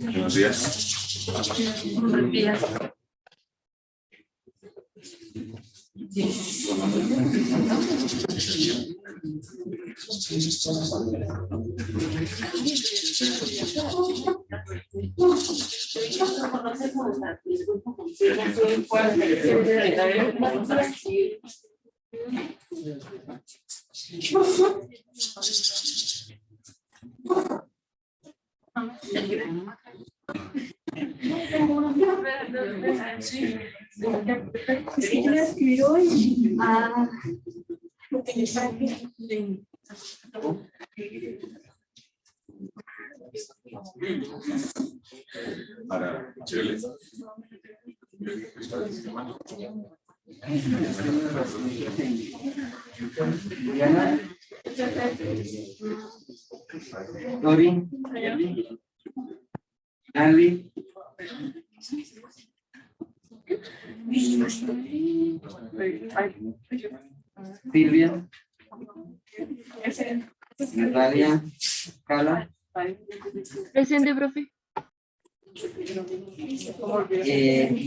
Buenos días. Buenos días. Para Chile. Diana. Dori. Ali. Silvia. Natalia. Carla. Presente, profe.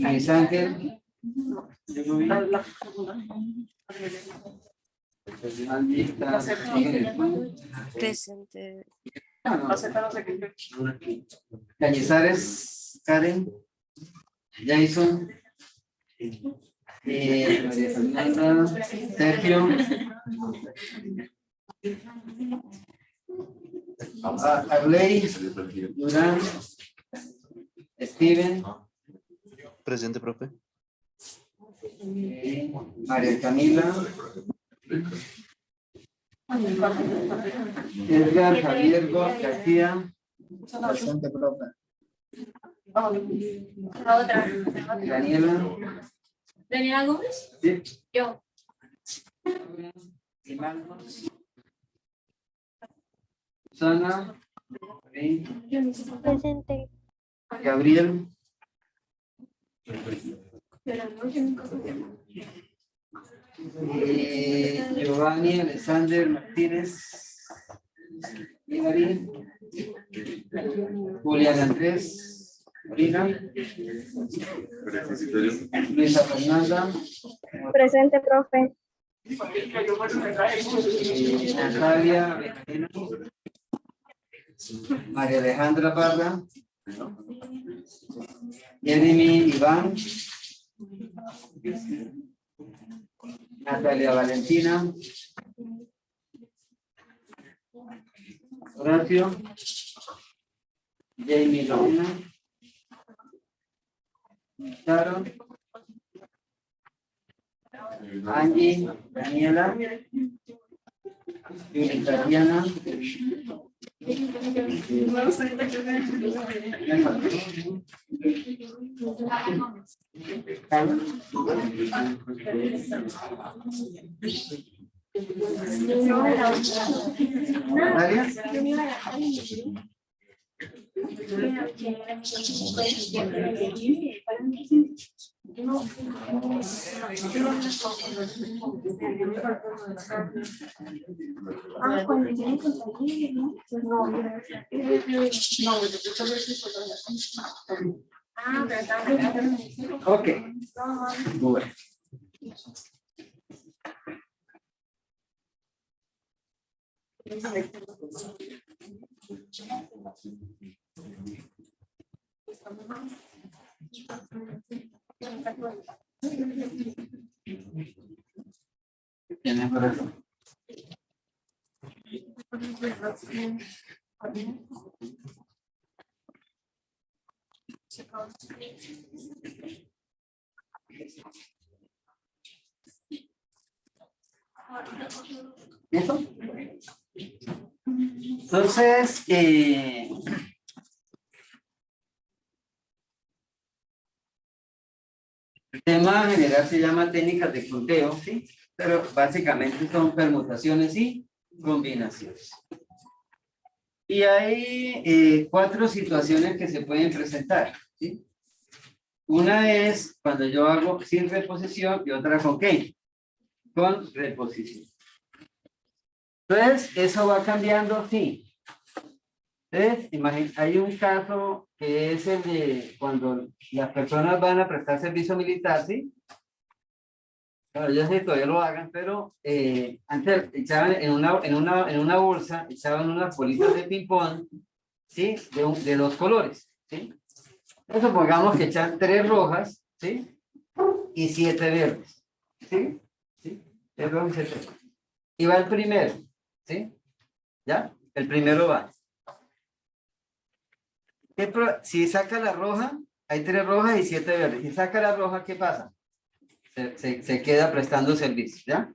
Luis Ángel. Presente. Cañizares, Karen, Jason, María Fernanda, Sergio, Arley, Durán, Steven, Presente, profe. María Camila, Edgar Javier García. Presente, profe. La otra. Daniela. ¿Daniela Gómez? Sí. Yo. Susana. Presente. Gabriel. Giovanni Alexander Martínez. Marín. Julián Andrés. Marina. Luisa Fernanda. Presente, profe. Natalia Bejarena. María Alejandra Parra. Jeremy Iván. Natalia Valentina. Horacio. Jamie Luna. Sharon. Angie. Daniela. Yuri Tatiana. Ok. Bueno. ¿Tienes por eso? ¿Eso? Entonces, el tema general se llama técnicas de conteo, ¿sí? Pero básicamente son permutaciones y combinaciones. Y hay 4 situaciones que se pueden presentar, ¿sí? Una es cuando yo hago sin reposición y otra con qué? Con reposición. Entonces, eso va cambiando, sí. Entonces, hay un caso que es el de cuando las personas van a prestar servicio militar, ¿sí? Bueno, yo sé que todavía lo hagan, pero antes echaban en una bolsa, echaban unas bolitas de ping-pong, ¿sí? De 2 colores, ¿sí? Entonces, supongamos que echan 3 rojas, ¿sí? Y 7 verdes, ¿sí? ¿Sí? 3 rojas y 7 verdes. Y va el primero, ¿sí? ¿Ya? El primero va. Si saca la roja, hay 3 rojas y 7 verdes. Si saca la roja, ¿qué pasa? Se queda prestando servicio, ¿ya?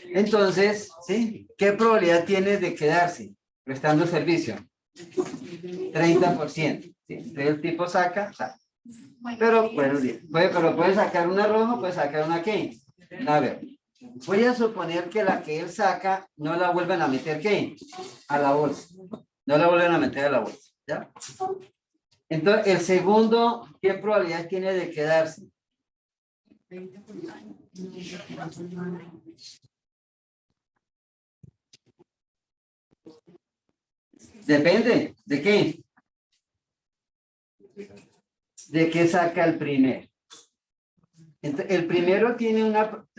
Entonces, ¿sí? ¿Qué probabilidad tiene de quedarse prestando servicio? 30%. ¿Sí? Entonces el tipo saca. Pero, bueno, pero puede sacar una roja, puede sacar una ¿qué? A ver, voy a suponer que la que él saca no la vuelven a meter ¿qué? A la bolsa. No la vuelven a meter a la bolsa, ¿ya? Entonces, el segundo, ¿qué probabilidad tiene de quedarse? Depende, ¿de qué? ¿De qué saca el primero? Entonces, el primero tiene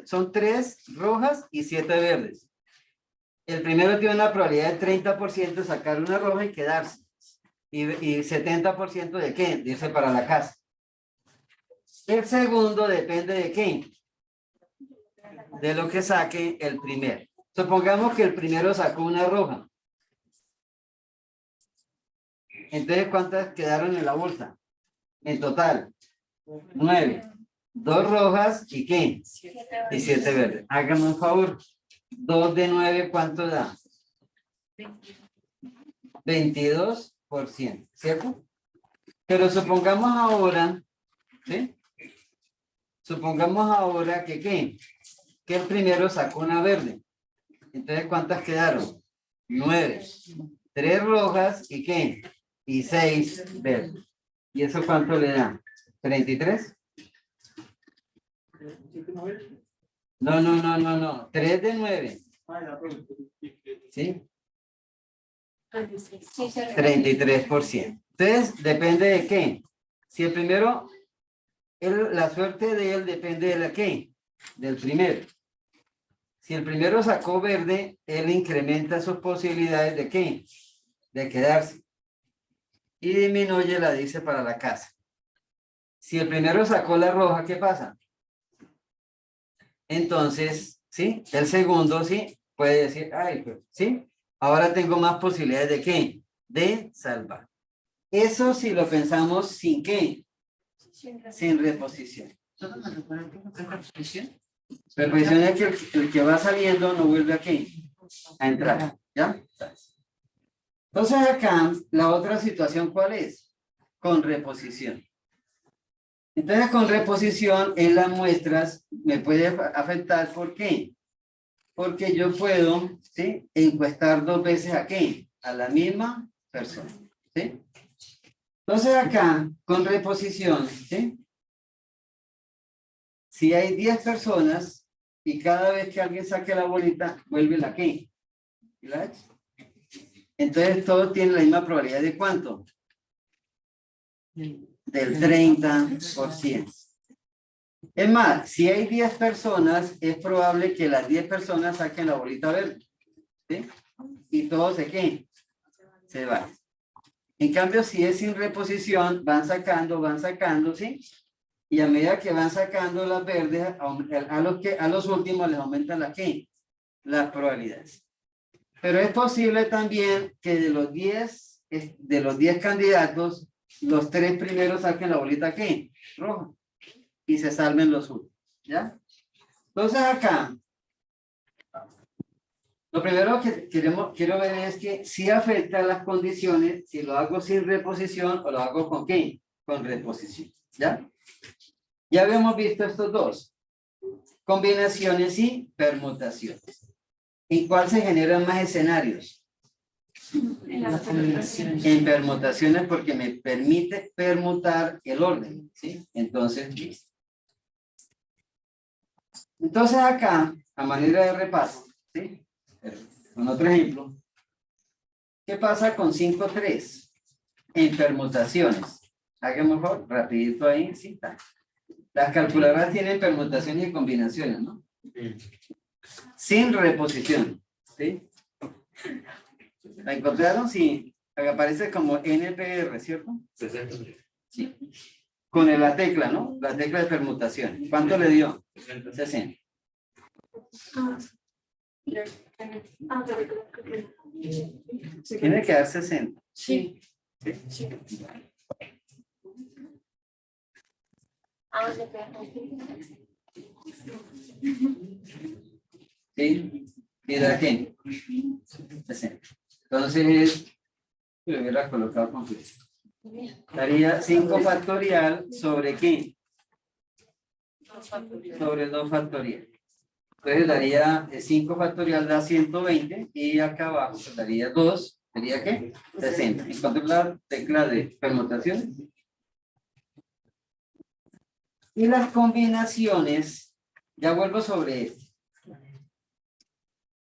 son 3 rojas y 7 verdes. El primero tiene una probabilidad de 30% de sacar una roja y quedarse. Y 70% de qué? De irse para la casa. El segundo depende de qué? De lo que saque el primero. Supongamos que el primero sacó una roja. Entonces, ¿cuántas quedaron en la bolsa? En total, 9. 2 rojas y ¿qué? Y 7 verdes. Háganme un favor. 2 de 9, ¿cuánto da? 22%, ¿cierto? Pero supongamos ahora, ¿sí? Supongamos ahora que ¿qué? Que el primero sacó una verde. Entonces, ¿cuántas quedaron? 9. 3 rojas y ¿qué? Y 6 verdes. ¿Y eso cuánto le da? ¿33? No. 3 de 9. ¿Sí? 33%. Entonces, depende de qué. Si el primero, la suerte de él depende de la qué. Del primero. Si el primero sacó verde, él incrementa sus posibilidades de qué. De quedarse. Y disminuye la dice para la casa. Si el primero sacó la roja, ¿qué pasa? Entonces, ¿sí? El segundo, ¿sí? Puede decir, ay, pues, ¿sí? Ahora tengo más posibilidades de ¿qué? De salvar. Eso si lo pensamos sin ¿qué? Sin reposición. Reposición es que el que va saliendo no vuelve a ¿qué? A entrar, ¿ya? Entonces acá, la otra situación, ¿cuál es? Con reposición. Entonces, con reposición en las muestras me puede afectar, ¿por qué? Porque yo puedo, ¿sí? Encuestar 2 veces a ¿qué? A la misma persona, ¿sí? Entonces acá, con reposición, ¿sí? Si hay 10 personas y cada vez que alguien saque la bolita, vuelve la ¿qué? ¿La H? Entonces, todos tienen la misma probabilidad de ¿cuánto? Del 30%. Es más, si hay 10 personas, es probable que las 10 personas saquen la bolita verde, ¿sí? Y todos se ¿qué? Se van. En cambio, si es sin reposición, van sacando, ¿sí? Y a medida que van sacando las verdes, a los últimos les aumentan la ¿qué? Las probabilidades. Pero es posible también que de los 10 candidatos, los 3 primeros saquen la bolita ¿qué? Roja. Y se salven los últimos, ¿ya? Entonces acá, lo primero que quiero ver es que si afecta las condiciones, si lo hago sin reposición o lo hago con ¿qué? Con reposición, ¿ya? Ya habíamos visto estos dos. combinaciones y permutaciones. ¿En cuál se generan más escenarios? En permutaciones, porque me permite permutar el orden, ¿sí? Entonces, listo. Entonces acá, a manera de repaso, ¿sí? Con otro ejemplo, ¿qué pasa con 5-3 en permutaciones? Hagamos mejor, rapidito ahí, sí, está. Las calculadoras tienen permutaciones y combinaciones, ¿no? Sin reposición, ¿sí? ¿La encontraron? Sí. Aparece como NPR, ¿cierto? 60. Sí. Con la tecla, ¿no? La tecla de permutación. ¿Cuánto le dio? 60. Tiene que dar 60. Sí. ¿Sí? ¿Sí? ¿Y da qué? 60. Entonces, lo hubiera colocado completo. Daría 5 factorial sobre qué? Sobre 2 factorial. Entonces daría 5 factorial da 120 y acá abajo pues, daría 2, ¿sería qué? 60. ¿Encontré la tecla de permutación? Y las combinaciones, ya vuelvo sobre esto.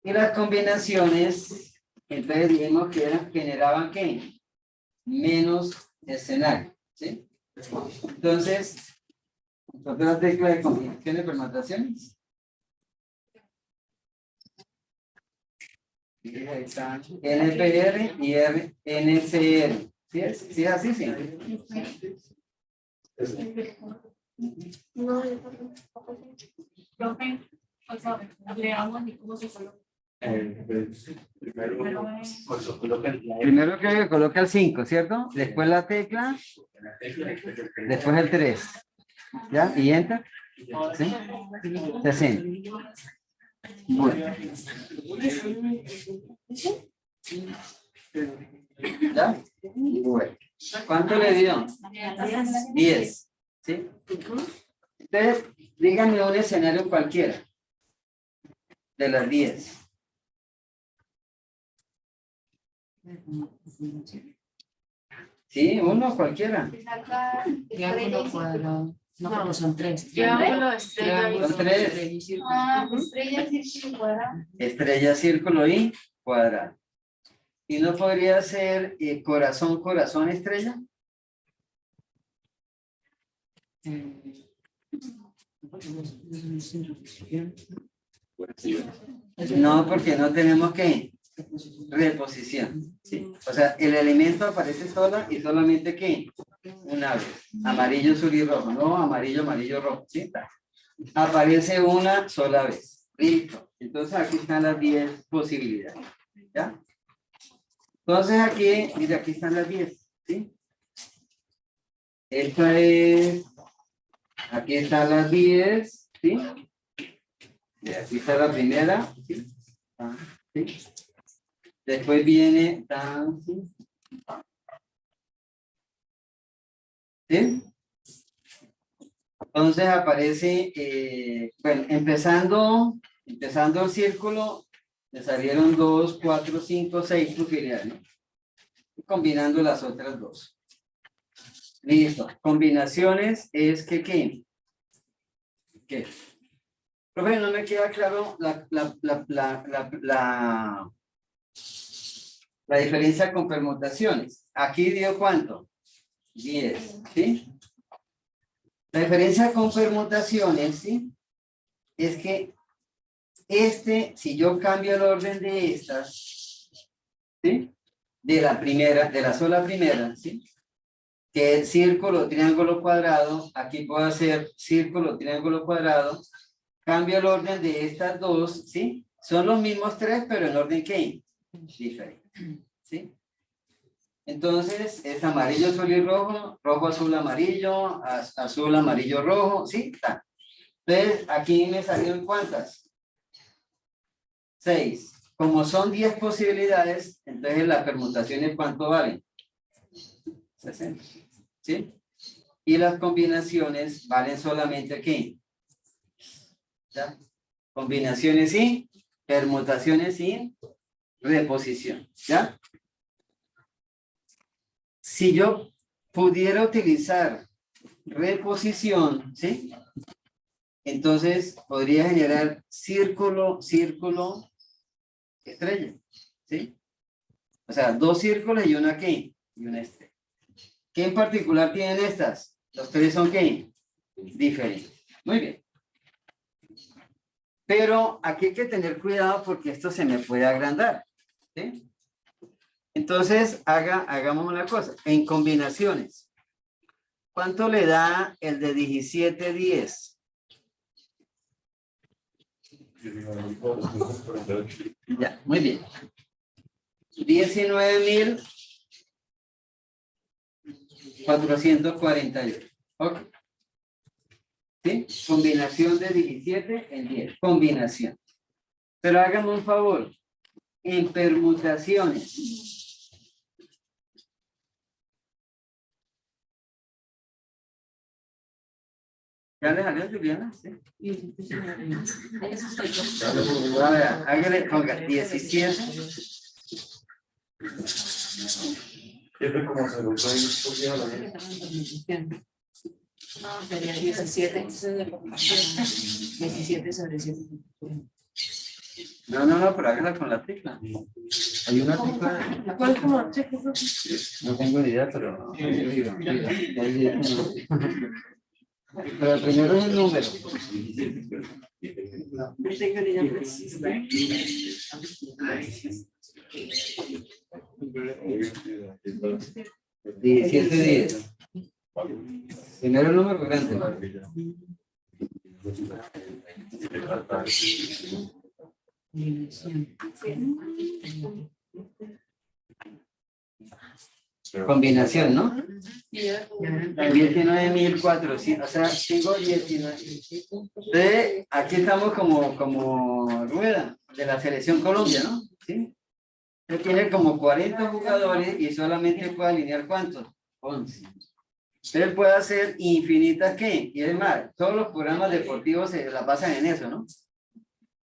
Y las combinaciones, entonces dijimos que generaban ¿qué? Menos escenario, ¿sí? Entonces, encontré la tecla de combinaciones y permutaciones. Y ahí está NPR y NCR. ¿Sí es? ¿Sí es así? Sí. Profe, por favor, leamos y cómo se coloca. Primero que coloca el 5, ¿cierto? Después la tecla, después el 3. ¿Ya? ¿Y enter? ¿Sí? 60. Bueno. ¿Ya? Bueno. ¿Cuánto le dio? 10. ¿Sí? Entonces, díganme un escenario cualquiera de las 10. Sí, uno cualquiera. Triángulo cuadrado. No, pero son 3. Triángulo, estrella. Son 3. Estrella, círculo, cuadrado. Estrella, círculo y cuadrado. ¿Y no podría ser corazón, corazón, estrella? No, porque no tenemos que reposición. ¿Sí? O sea, el elemento aparece sola y solamente ¿qué? Una vez. Amarillo, azul y rojo. No, amarillo, amarillo, rojo. ¿Sí? Aparece una sola vez. Listo. Entonces aquí están las 10 posibilidades. ¿Ya? Entonces aquí, mira, aquí están las 10. ¿Sí? Esta es... Aquí están las 10. ¿Sí? Y aquí está la primera. ¿Sí? ¿Sí? Después viene tan, ¿sí? ¿Sí? Entonces aparece, bueno, empezando el círculo, me salieron 2, 4, 5, 6 posibilidades, ¿no? Combinando las otras dos. Listo. Combinaciones es que ¿qué? ¿Qué? Profe, no me queda claro la diferencia con permutaciones. Aquí dio ¿cuánto? 10, ¿sí? La diferencia con permutaciones, ¿sí? Es que si yo cambio el orden de estas, ¿sí? De la primera, de la sola primera, ¿sí? Que es círculo, triángulo, cuadrado, aquí puedo hacer círculo, triángulo, cuadrado, cambio el orden de estas dos, ¿sí? Son los mismos tres, pero en orden ¿qué? Diferente, ¿sí? Entonces, es amarillo, azul y rojo, rojo, azul, amarillo, azul, amarillo, rojo, ¿sí? Está. Entonces, aquí me salieron ¿cuántas? 6. Como son 10 posibilidades, entonces las permutaciones ¿cuánto valen? 60. ¿Sí? Y las combinaciones valen solamente ¿qué? ¿ya? Combinaciones y permutaciones y reposición, ¿ya? Si yo pudiera utilizar reposición, ¿sí? Entonces podría generar círculo, círculo, estrella, ¿sí? O sea, dos círculos y una ¿qué? Y una estrella. ¿Qué en particular tienen estas? Los tres son ¿qué? Diferentes. Muy bien. Pero aquí hay que tener cuidado porque esto se me puede agrandar, ¿sí? Entonces, hagamos una cosa. En combinaciones, ¿cuánto le da el de 1710? Ya, muy bien. 19.448. Ok. ¿Sí? Combinación de 17 en 10. Combinación. Pero hágame un favor. En permutaciones. ¿Ya le salió, Juliana? Sí. A ver, hágale, ponga 17. Como se lo trae No, sería 17. 17 sobre 7. No, pero hágala con la tecla. Hay una tecla. ¿Cuál es como cheque? No tengo ni idea, pero. Pero primero es el número. No tengo ni idea precisa. 1710. Primero el número grande. Combinación, ¿no? 19.400, o sea, sigo 19. Entonces, aquí estamos como rueda de la selección Colombia, ¿no? ¿Sí? Usted tiene como 40 jugadores y solamente puede alinear ¿cuántos? 11. Usted puede hacer infinitas ¿qué? Y es más, todos los programas deportivos se la pasan en eso, ¿no?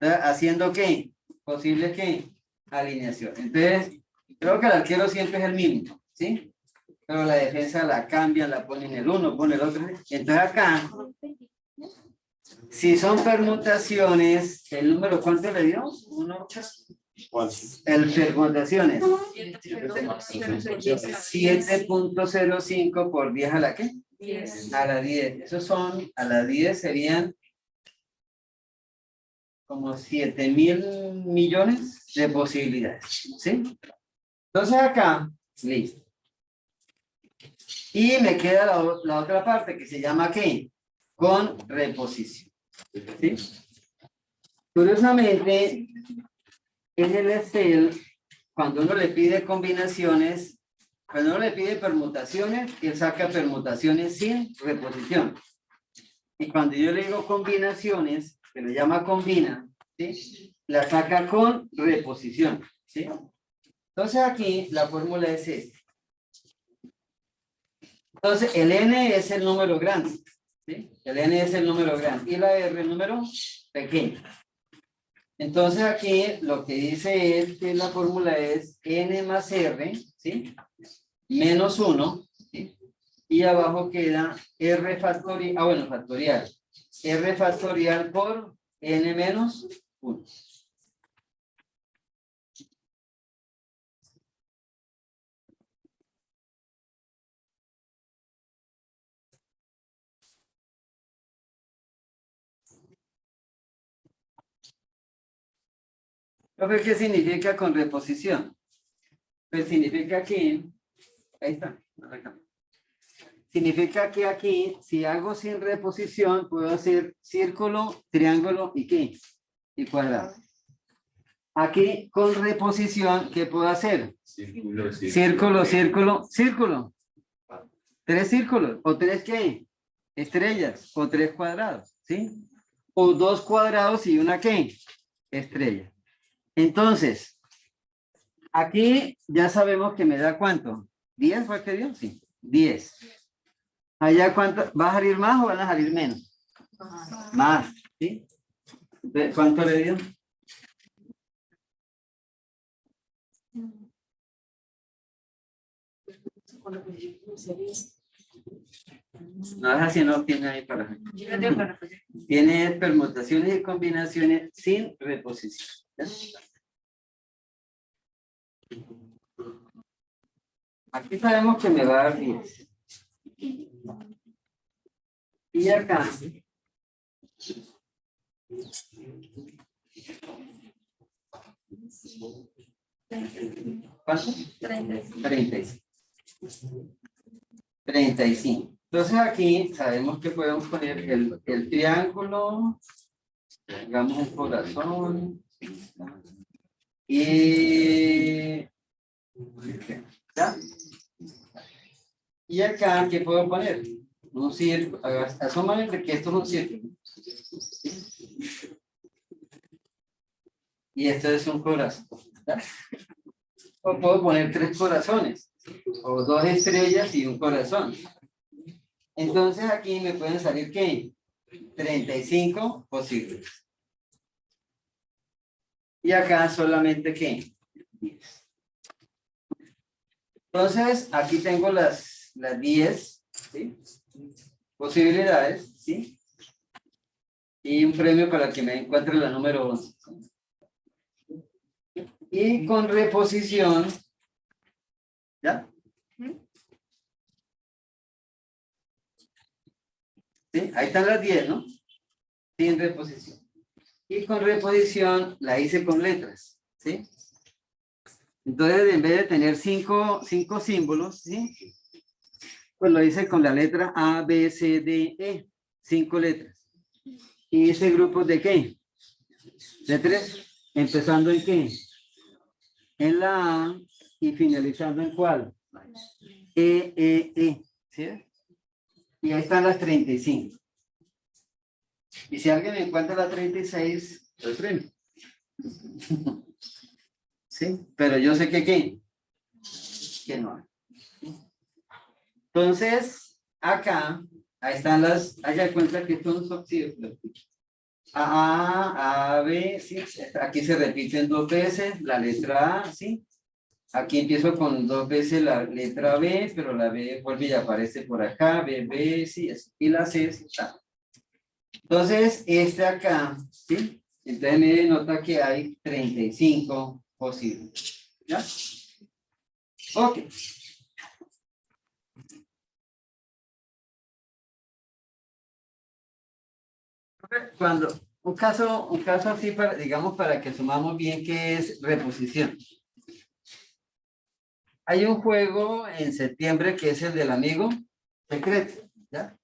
Entonces, haciendo ¿qué? Posible ¿qué? Alineación. Entonces, creo que el arquero siempre es el mismo, ¿sí? Pero la defensa la cambian, la ponen el uno, ponen el otro. Entonces acá, si son permutaciones, ¿el número cuánto le dio? ¿1? El permutaciones. 7.05 por 10 a la ¿qué? 10. A la 10. Esos son, a la 10 serían como 7.000 millones de posibilidades, ¿sí? Entonces acá, listo. Y me queda la otra parte que se llama ¿qué? Con reposición, ¿sí? Curiosamente, en el Excel, cuando uno le pide combinaciones, cuando uno le pide permutaciones, él saca permutaciones sin reposición. Y cuando yo le digo combinaciones, que le llama combina, ¿sí? La saca con reposición, ¿sí? Entonces aquí la fórmula es esta. Entonces el n es el número grande, ¿sí? El n es el número grande y la r el número pequeño. Entonces aquí lo que dice es que la fórmula es n más r, ¿sí? Menos 1, ¿sí? Y abajo queda r factorial, factorial. R factorial por n menos 1. Profe, ¿qué significa con reposición? Pues significa que, ahí está, significa que aquí, si hago sin reposición, puedo hacer círculo, triángulo y ¿qué? Y cuadrado. Aquí, con reposición, ¿qué puedo hacer? Círculo, círculo, círculo. 3 círculos, o 3 ¿qué? Estrellas, o 3 cuadrados, ¿sí? O 2 cuadrados y una ¿qué? Estrella. Entonces, aquí ya sabemos que me da ¿cuánto? ¿10 fue que dio? Sí, 10. Allá ¿cuánto? ¿Va a salir más o van a salir menos? Más, ¿sí? ¿Cuánto le dio? No es así, no tiene ahí para. Tiene permutaciones y combinaciones sin reposición. ¿Ya? Aquí sabemos que me va a dar 10. Y acá. ¿Cuánto? 35. 35. Entonces aquí sabemos que podemos poner el triángulo, digamos un corazón, y ¿ya? Y acá, ¿qué puedo poner? Un círculo, asúmame que esto es un círculo. Y esto es un corazón. ¿Ya? O puedo poner 3 corazones, o 2 estrellas y un corazón. Entonces aquí me pueden salir ¿qué? 35 posibles. Y acá solamente ¿qué? 10. Entonces aquí tengo las 10, ¿sí? Posibilidades, ¿sí? Y un premio para que me encuentre la número 11. Y con reposición, ¿ya? ¿Sí? Ahí están las 10, ¿no? Sin reposición. Y con reposición la hice con letras, ¿sí? Entonces, en vez de tener 5 símbolos, ¿sí? Pues lo hice con la letra A, B, C, D, E. 5 letras. ¿Y hice grupos de qué? De 3. ¿Empezando en qué? En la A y finalizando en ¿cuál? E. ¿Sí? Y ahí están las 35. Y si alguien encuentra la 36, el premio. Sí, pero yo sé que ¿qué? Que no. Entonces, acá, ahí están las, haga cuenta que estos son círculos. A, B, sí, aquí se repiten 2 veces la letra A, ¿sí? Aquí empiezo con 2 veces la letra B, pero la B vuelve y aparece por acá, B, sí, y la C está. Entonces, este acá, ¿sí? Entonces me nota que hay 35 posibles. ¿Ya? Ok. Cuando un caso así, para, digamos, para que sumamos bien, que es reposición. Hay un juego en septiembre que es el del amigo secreto, ¿ya?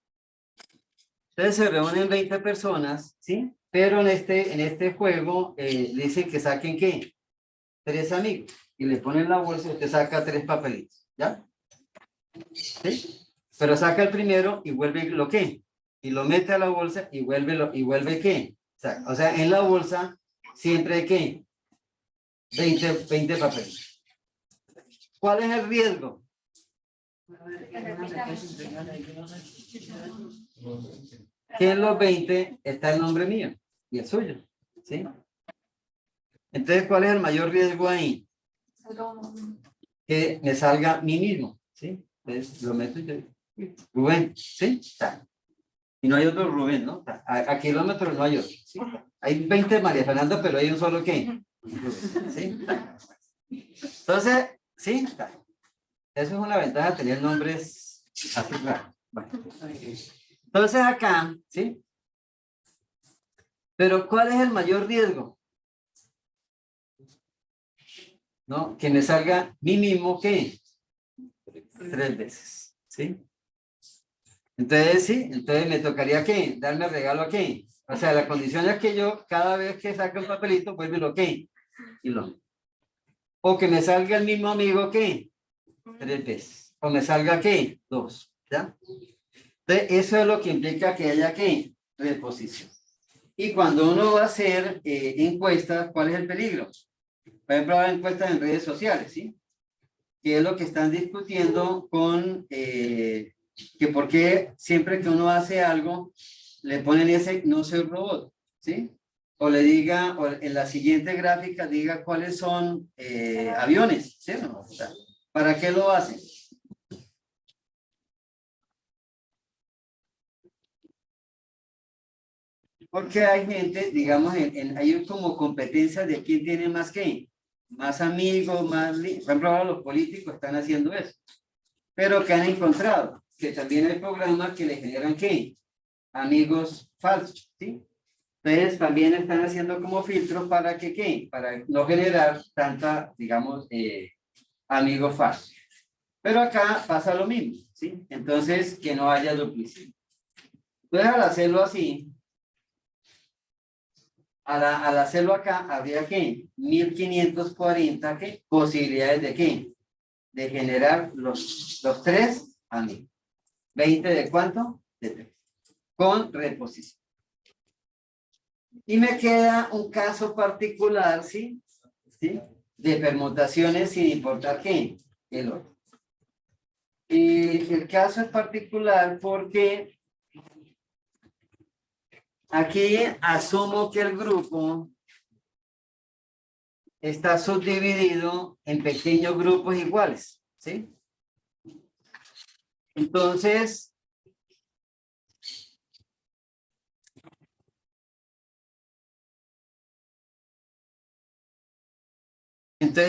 Entonces se reúnen 20 personas, ¿sí? Pero en este juego dicen que saquen, ¿qué? 3 amigos. Y le ponen la bolsa y usted saca 3 papelitos, ¿ya? ¿Sí? Pero saca el primero y vuelve lo que. Y lo mete a la bolsa y vuelve ¿qué? O sea, en la bolsa siempre hay ¿qué? 20 papeles. ¿Cuál es el riesgo? Que en los 20 está el nombre mío y el suyo, ¿sí? Entonces, ¿cuál es el mayor riesgo ahí? Que me salga mí mismo, ¿sí? Entonces, lo meto yo. Rubén, ¿sí? Y no hay otro Rubén, ¿no? A kilómetros no hay otro, ¿sí? Hay 20 María Fernanda, pero hay un solo ¿qué? ¿Sí? Entonces, ¿sí? Eso es una ventaja de tener nombres así raros. Bueno. Entonces acá, ¿sí? Pero ¿cuál es el mayor riesgo? ¿No? Que me salga mí mismo, ¿qué? 3 veces, ¿sí? Entonces, sí, entonces me tocaría, ¿qué? Darme regalo a qué. O sea, la condición es que yo, cada vez que saque un papelito, vuelve lo ¿qué? Y lo. O que me salga el mismo amigo, ¿qué? 3 veces. O me salga, ¿qué? 2, ¿ya? Entonces, eso es lo que implica que haya, ¿qué? Reposición. Y cuando uno va a hacer encuestas, ¿cuál es el peligro? Por ejemplo, hay encuestas en redes sociales, ¿sí? Que es lo que están discutiendo con que por qué siempre que uno hace algo, le ponen ese no soy robot, ¿sí? o le diga, o en la siguiente gráfica diga cuáles son aviones, ¿sí o no? O sea, ¿para qué lo hacen? Porque hay gente, digamos, hay como competencias de quién tiene más qué, más amigos, más... Por ejemplo, ahora los políticos están haciendo eso. Pero que han encontrado que también hay programas que le generan qué, amigos falsos, ¿sí? Entonces también están haciendo como filtros para que qué, para no generar tanta, digamos, amigos falsos. Pero acá pasa lo mismo, ¿sí? Entonces, que no haya duplicidad. Entonces, al hacerlo así, al hacerlo acá, habría que 1540 ¿qué? Posibilidades de qué, de generar los tres amigos. 20 de cuánto? De 3. Con reposición. Y me queda un caso particular, ¿sí? ¿Sí? De permutaciones sin importar qué, el orden. Y el caso es particular porque aquí asumo que el grupo está subdividido en pequeños grupos iguales, ¿sí? Entonces,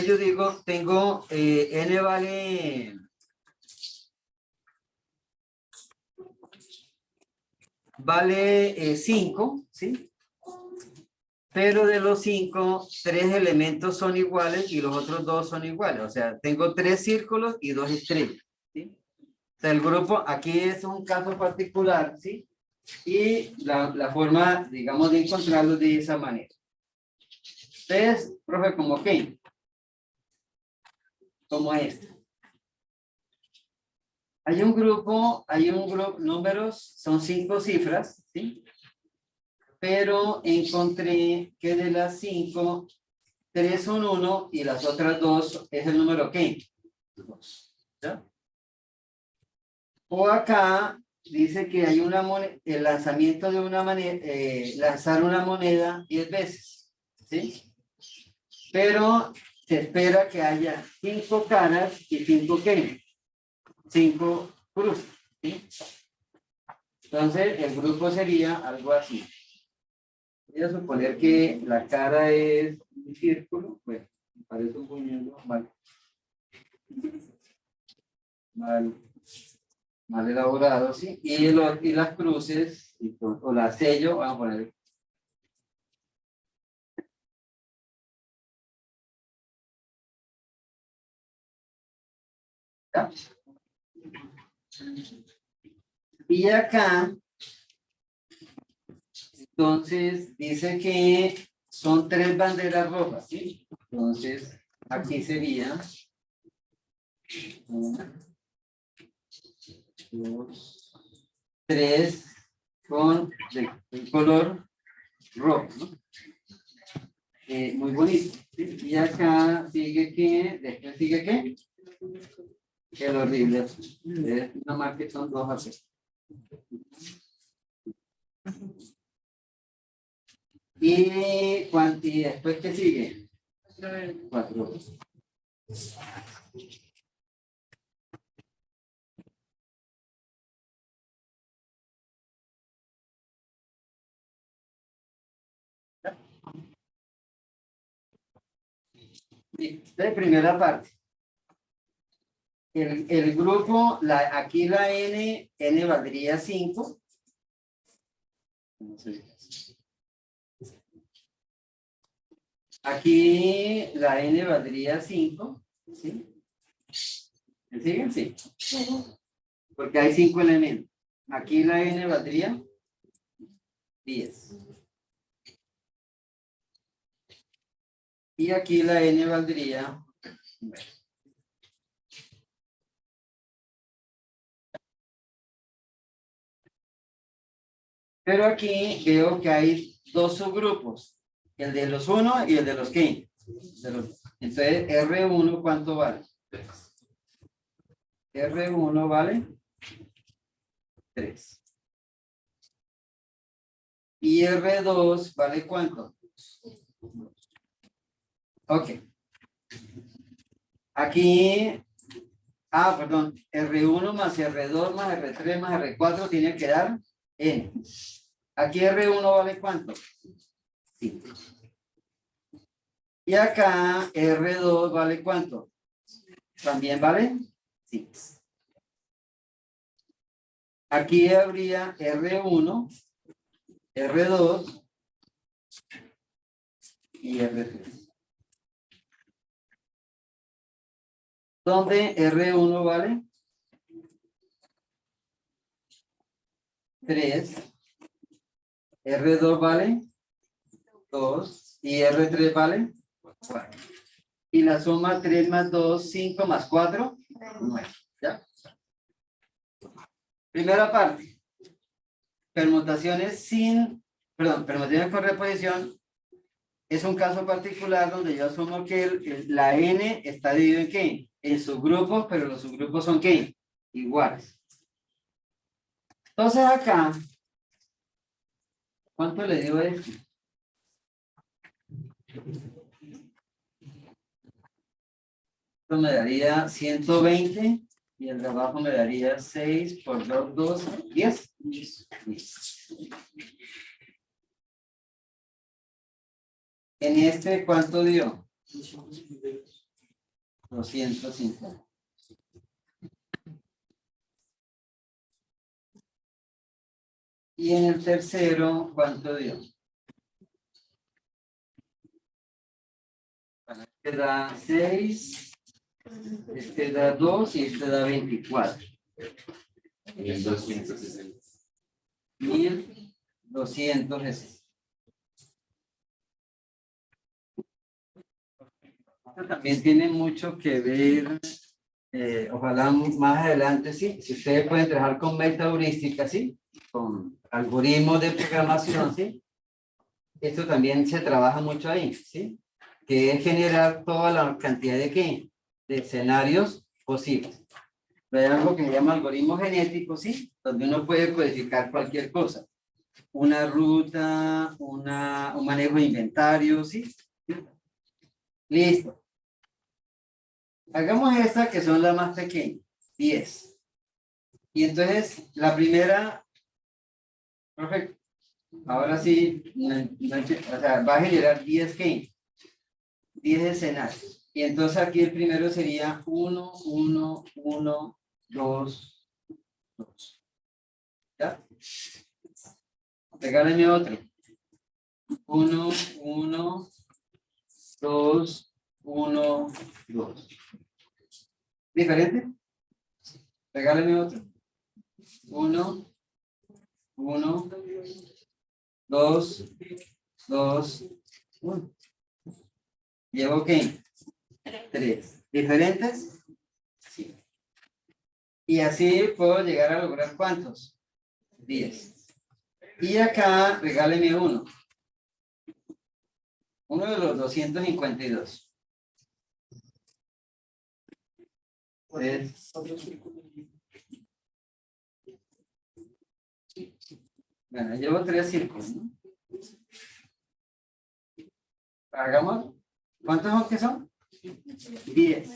yo digo, tengo n vale 5, ¿sí? Pero de los 5, 3 elementos son iguales y los otros 2 son iguales. O sea, tengo 3 círculos y 2 estrellas, ¿sí? O sea, el grupo aquí es un caso particular, ¿sí? Y la forma, digamos, de encontrarlo de esa manera. Entonces, profe, ¿cómo qué? Como este. Hay un grupo, números, son 5 cifras, ¿sí? Pero encontré que de las 5, 3 son 1 y las otras 2 es el número ¿qué? 2. ¿Ya? O acá dice que hay el lanzamiento de una moneda, lanzar una moneda 10 veces, ¿sí? Pero se espera que haya 5 caras y 5 ¿qué? 5 cruces, ¿sí? Entonces el grupo sería algo así. Voy a suponer que la cara es un círculo, bueno, me parece un puñado mal elaborado, ¿sí? Y las cruces, o la sello, vamos a poner. ¿Ya? Y acá, entonces, dice que son 3 banderas rojas, ¿sí? Entonces, aquí sería 1, 2, 3 con el color rojo, ¿no? Muy bonito, ¿sí? Y acá sigue que, después sigue que, el horrible, nada más que son 2 así. Y después que sigue 4. De primera parte. El grupo, aquí la n valdría 5. Aquí la n valdría 5. ¿Sí? ¿Me siguen? Sí. Porque hay 5 elementos. Aquí la n valdría 10. Y aquí la n valdría 9. Pero aquí veo que hay 2 subgrupos. El de los 1 y el de los ¿qué? Entonces, R1, ¿cuánto vale? 3. R1 vale 3. Y R2 vale ¿cuánto? Ok. Aquí, perdón, R1 más R2 más R3 más R4 tiene que dar N. Aquí R1 vale ¿cuánto? 5. Y acá R2 vale ¿cuánto? También vale 5. Aquí habría R1, R2 y R3. Donde R1 vale 3, R2 vale 2 y R3 vale 4. Y la suma 3 más 2, 5 más 4, 9. ¿Ya? Primera parte. Permutaciones permutaciones con reposición es un caso particular donde yo asumo que la N está dividida en ¿qué? En subgrupos, pero los subgrupos son ¿qué? Iguales. Entonces acá, ¿cuánto le dio esto? Esto me daría 120 y el de abajo me daría 6 por 2, 12, 10. 10. En este, ¿cuánto dio? 250. Y en el tercero, ¿cuánto dio? Bueno, este da 6, este da 2 y este da 24. 1260. 1260. Esto también tiene mucho que ver, ojalá más adelante, sí, si ustedes pueden trabajar con meta heurística, sí, con algoritmos de programación, sí, esto también se trabaja mucho ahí, sí, que es generar toda la cantidad de ¿qué? De escenarios posibles. Hay algo que se llama algoritmo genético, sí, donde uno puede codificar cualquier cosa, una ruta, un manejo de inventario, sí. Listo. Hagamos esta que son las más pequeñas, 10. Y entonces, la primera, perfecto. Ahora sí, o sea, va a generar 10 ¿qué? 10 escenarios. Y entonces aquí el primero sería 1, 1, 1, 2, 2. ¿Ya? Regálenme otro. 1, 1, 2, 1, 2. ¿Diferente? Regálenme otro. 1, 1, 2, 2, 1. ¿Llevo qué? 3. ¿Diferentes? Sí. Y así puedo llegar a lograr ¿cuántos? 10. Y acá regáleme uno. Uno de los 252. Bueno, llevo 3 círculos, ¿no? Hagamos. ¿Cuántos son que son? 10.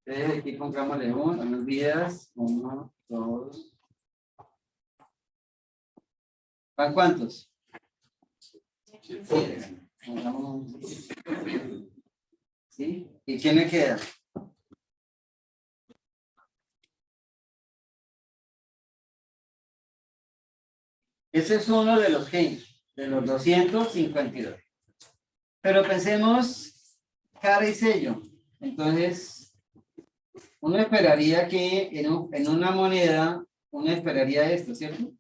Entonces aquí pongámosle unos 10. 1, 2. ¿Van cuántos? 7. ¿Sí? ¿Y qué me queda? Ese es uno de los genios, de los 252. Pero pensemos cara y sello. Entonces, uno esperaría que en una moneda, uno esperaría esto, ¿cierto?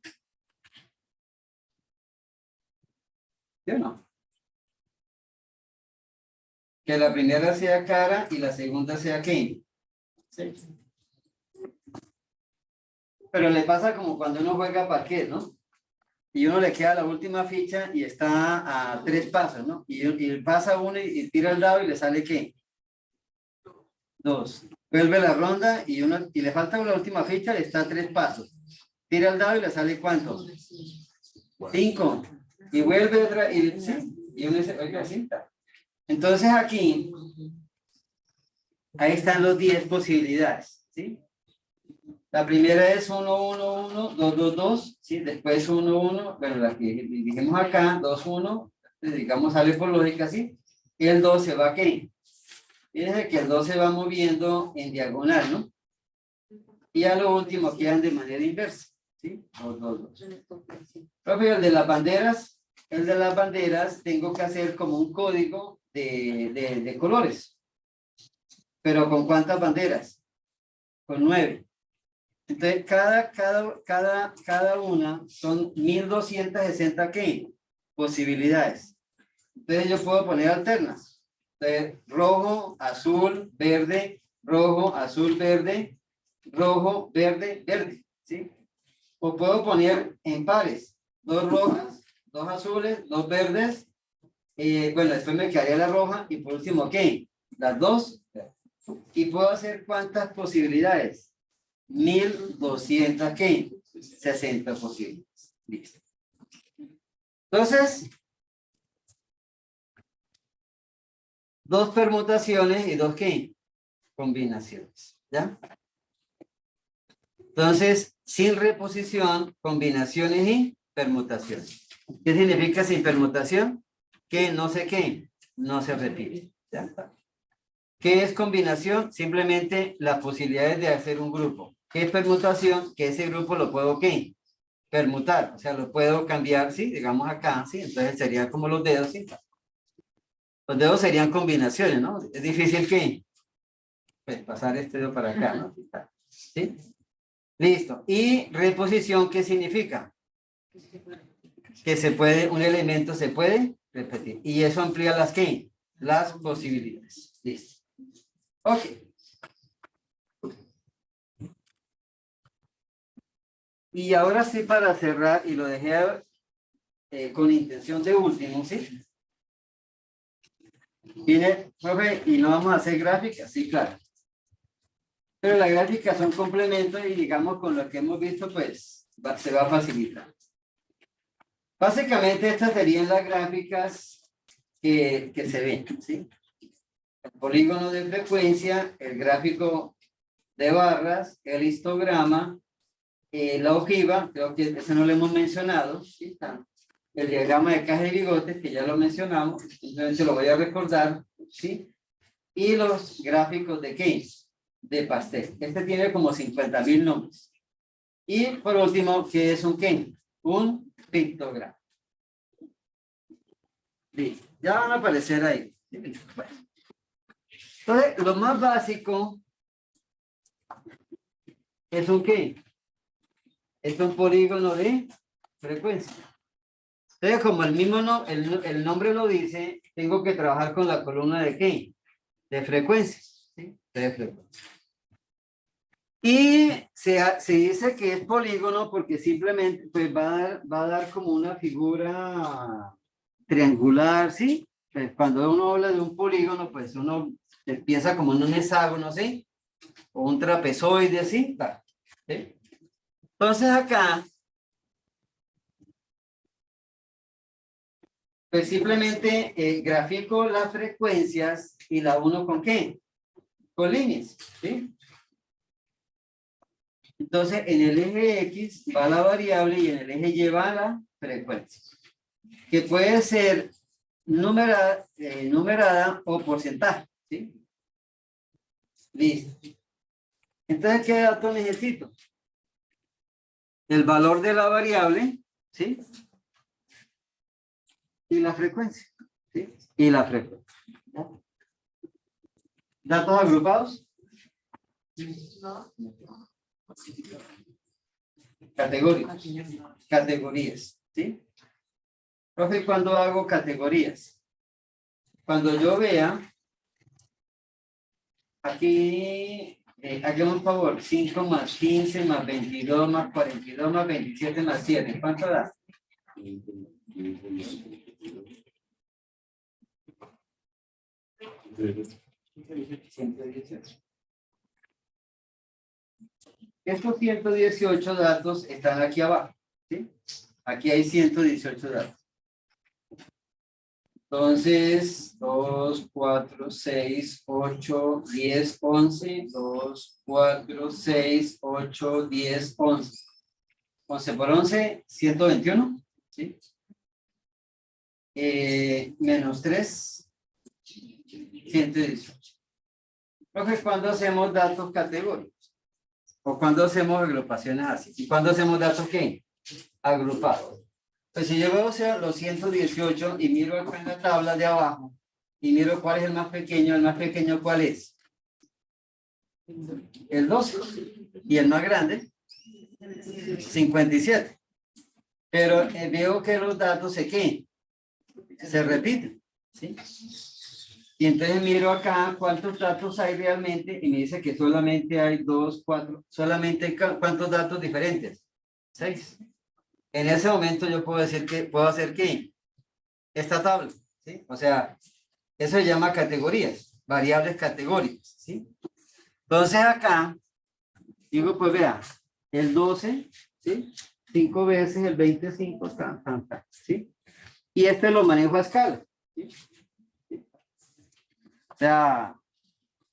¿Sí o no? Que la primera sea cara y la segunda sea ¿qué? Sí. Pero le pasa como cuando uno juega parqués, ¿no? Y uno le queda la última ficha y está a 3 pasos, ¿no? Y pasa uno y tira el dado y le sale ¿qué? 2. Vuelve la ronda y le falta la última ficha y está a 3 pasos. Tira el dado y le sale ¿cuánto? 5. Y vuelve otra, y sí, y uno dice, oiga, sí está. Entonces aquí, ahí están los 10 posibilidades, ¿sí? La primera es 1, 1, 1, 2, 2, 2, ¿sí? Después 1, 1, bueno, la que dijimos acá, 2, 1, digamos, sale por lógica, ¿sí? Y el 2 se va aquí. Fíjense que el 2 se va moviendo en diagonal, ¿no? Y a lo último quedan de manera inversa, ¿sí? 2, 2, 2. Profe, el de las banderas tengo que hacer como un código de colores. ¿Pero con cuántas banderas? Con 9. Entonces, cada una son 1260 ¿qué? Posibilidades. Entonces, yo puedo poner alternas. Entonces, rojo, azul, verde, rojo, azul, verde, rojo, verde, verde, ¿sí? O puedo poner en pares, 2 rojas, 2 azules, 2 verdes, bueno, después me quedaría la roja y por último, ¿qué? Las 2. ¿Y puedo hacer cuántas posibilidades? 1200, ¿qué? 60 posibilidades. Listo. Entonces, 2 permutaciones y 2, ¿qué? Combinaciones, ¿ya? Entonces, sin reposición, combinaciones y permutaciones. ¿Qué significa sin permutación? Que no sé qué, no se repite. ¿Ya? ¿Qué es combinación? Simplemente las posibilidades de hacer un grupo. ¿Qué es permutación? Que ese grupo lo puedo, ¿qué? Permutar, o sea, lo puedo cambiar, ¿sí? Digamos acá, ¿sí? Entonces sería como los dedos, ¿sí? Los dedos serían combinaciones, ¿no? Es difícil que, pues, pasar este dedo para acá, ¿no? ¿Sí? Listo. ¿Y reposición qué significa? Que se puede, un elemento se puede repetir. Y eso amplía las ¿qué? Las posibilidades. Listo. Ok. Y ahora sí, para cerrar, y lo dejé con intención de último, ¿sí? Viene, profe, y no vamos a hacer gráficas, sí, claro. Pero las gráficas son complementos y digamos con lo que hemos visto, pues se va a facilitar. Básicamente estas serían las gráficas que se ven, ¿sí? El polígono de frecuencia, el gráfico de barras, el histograma, la ojiva, creo que ese no lo hemos mencionado, ¿sí? El diagrama de caja de bigotes, que ya lo mencionamos, simplemente lo voy a recordar, ¿sí? Y los gráficos de ¿qué? De pastel. Este tiene como 50,000 nombres. Y por último, ¿qué es un qué? Un pictograma. Listo. Ya van a aparecer ahí. Bueno. Entonces, lo más básico es un qué? Es un polígono de frecuencia. Entonces, como el mismo el nombre lo dice, tengo que trabajar con la columna de qué? De frecuencia. ¿Sí? De frecuencia. Y se dice que es polígono porque simplemente pues va a dar como una figura triangular, ¿sí? Pues cuando uno habla de un polígono, pues uno empieza como en un hexágono, ¿sí? O un trapezoide, ¿sí? ¿Sí? Entonces acá, pues simplemente grafico las frecuencias y la uno con ¿qué? Con líneas, ¿sí? Entonces, en el eje X va la variable y en el eje Y va la frecuencia, que puede ser numerada o porcentaje, ¿sí? Listo. Entonces, ¿qué dato necesito? El valor de la variable, ¿sí? Y la frecuencia, ¿sí? Y la frecuencia. ¿Ya? ¿Datos agrupados? Categorías, ¿sí? Profe, ¿cuándo hago categorías? Cuando yo vea, aquí, hagamos un favor, 5 más 15 más 22 más 42 más 27 más 7, ¿cuánto da? 118. Estos 118 datos están aquí abajo, ¿sí? Aquí hay 118 datos. Entonces, 2, 4, 6, 8, 10, 11. 2, 4, 6, 8, 10, 11. 11 por 11, 121. ¿Sí? Menos 3, 118. Entonces, cuando hacemos datos categóricos, o cuando hacemos agrupaciones así, y cuando hacemos datos ¿qué? Agrupados. Pues si yo veo, o sea, los 118 y miro acá en la tabla de abajo, y miro cuál es el más pequeño ¿cuál es? El 12. Y el más grande, 57. Pero veo que los datos se repiten, ¿sí? Y entonces miro acá cuántos datos hay realmente y me dice que solamente hay 2, 4, solamente hay cuántos datos diferentes, 6. En ese momento yo puedo decir que puedo hacer ¿qué? Esta tabla, ¿sí? O sea, eso se llama categorías, variables categóricas, ¿sí? Entonces acá digo, pues vea, el 12, ¿sí? 5 veces el 25, ¿sí? Y este lo manejo a escala, ¿sí? O sea,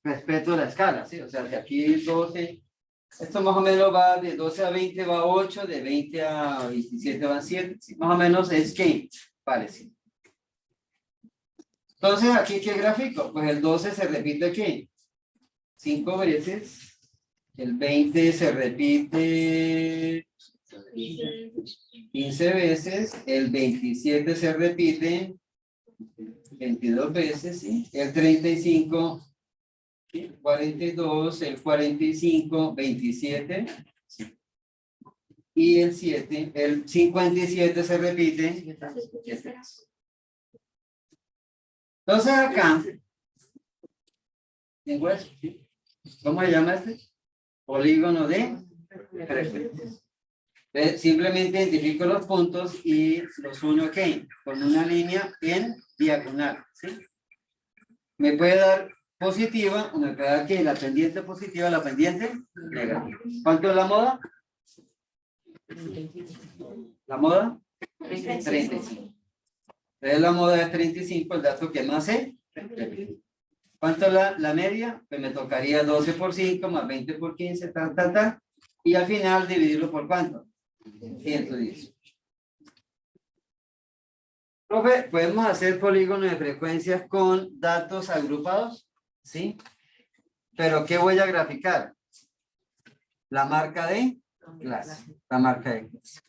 respeto la escala, ¿sí? O sea, si aquí 12, esto más o menos va de 12 a 20 va 8, de 20 a 27 va 7, ¿sí? Más o menos es que parecido. Entonces, aquí, ¿qué gráfico? Pues el 12 se repite aquí 5 veces, el 20 se repite 15 veces, el 27 se repite 22 veces, ¿sí? El 35, ¿sí? 42, el 45, 27, ¿sí? Y el 7, el 57 se repite 7 veces. Entonces acá, tengo eso, ¿sí? ¿Cómo se llama este? Polígono de frecuencias. Simplemente identifico los puntos y los uno aquí con una línea en diagonal, ¿sí? Me puede dar positiva o me puede dar que la pendiente positiva, la pendiente negativa. ¿Cuánto es la moda? ¿La moda? 35. Entonces la moda es 35, el dato que más se repite. ¿Cuánto es la media? Pues me tocaría 12 por 5 más 20 por 15, y al final dividirlo por ¿cuánto? 110. Profe, ¿podemos hacer polígonos de frecuencias con datos agrupados? Sí. ¿Pero qué voy a graficar? La marca de clase. La marca de clase.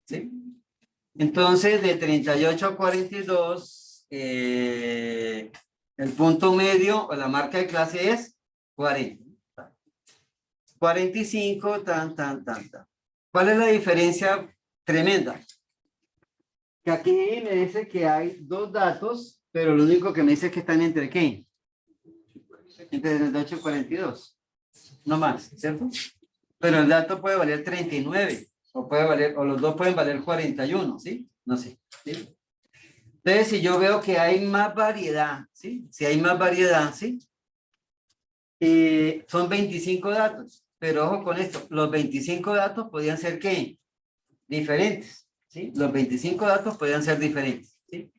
¿Sí? Entonces, de 38 a 42, el punto medio o la marca de clase es 40. 45, ¿Cuál es la diferencia tremenda? Que aquí me dice que hay dos datos, pero lo único que me dice es que están entre ¿qué? Entre 38 y 42. No más, ¿cierto? Pero el dato puede valer 39, o puede valer, o los dos pueden valer 41, ¿sí? No sé, ¿sí? Entonces, si yo veo que hay más variedad, ¿sí? Si hay más variedad, ¿sí? Son 25 datos, pero ojo con esto, los 25 datos podían ser ¿qué? Diferentes, ¿sí? Los 25 datos podían ser diferentes, ¿sí?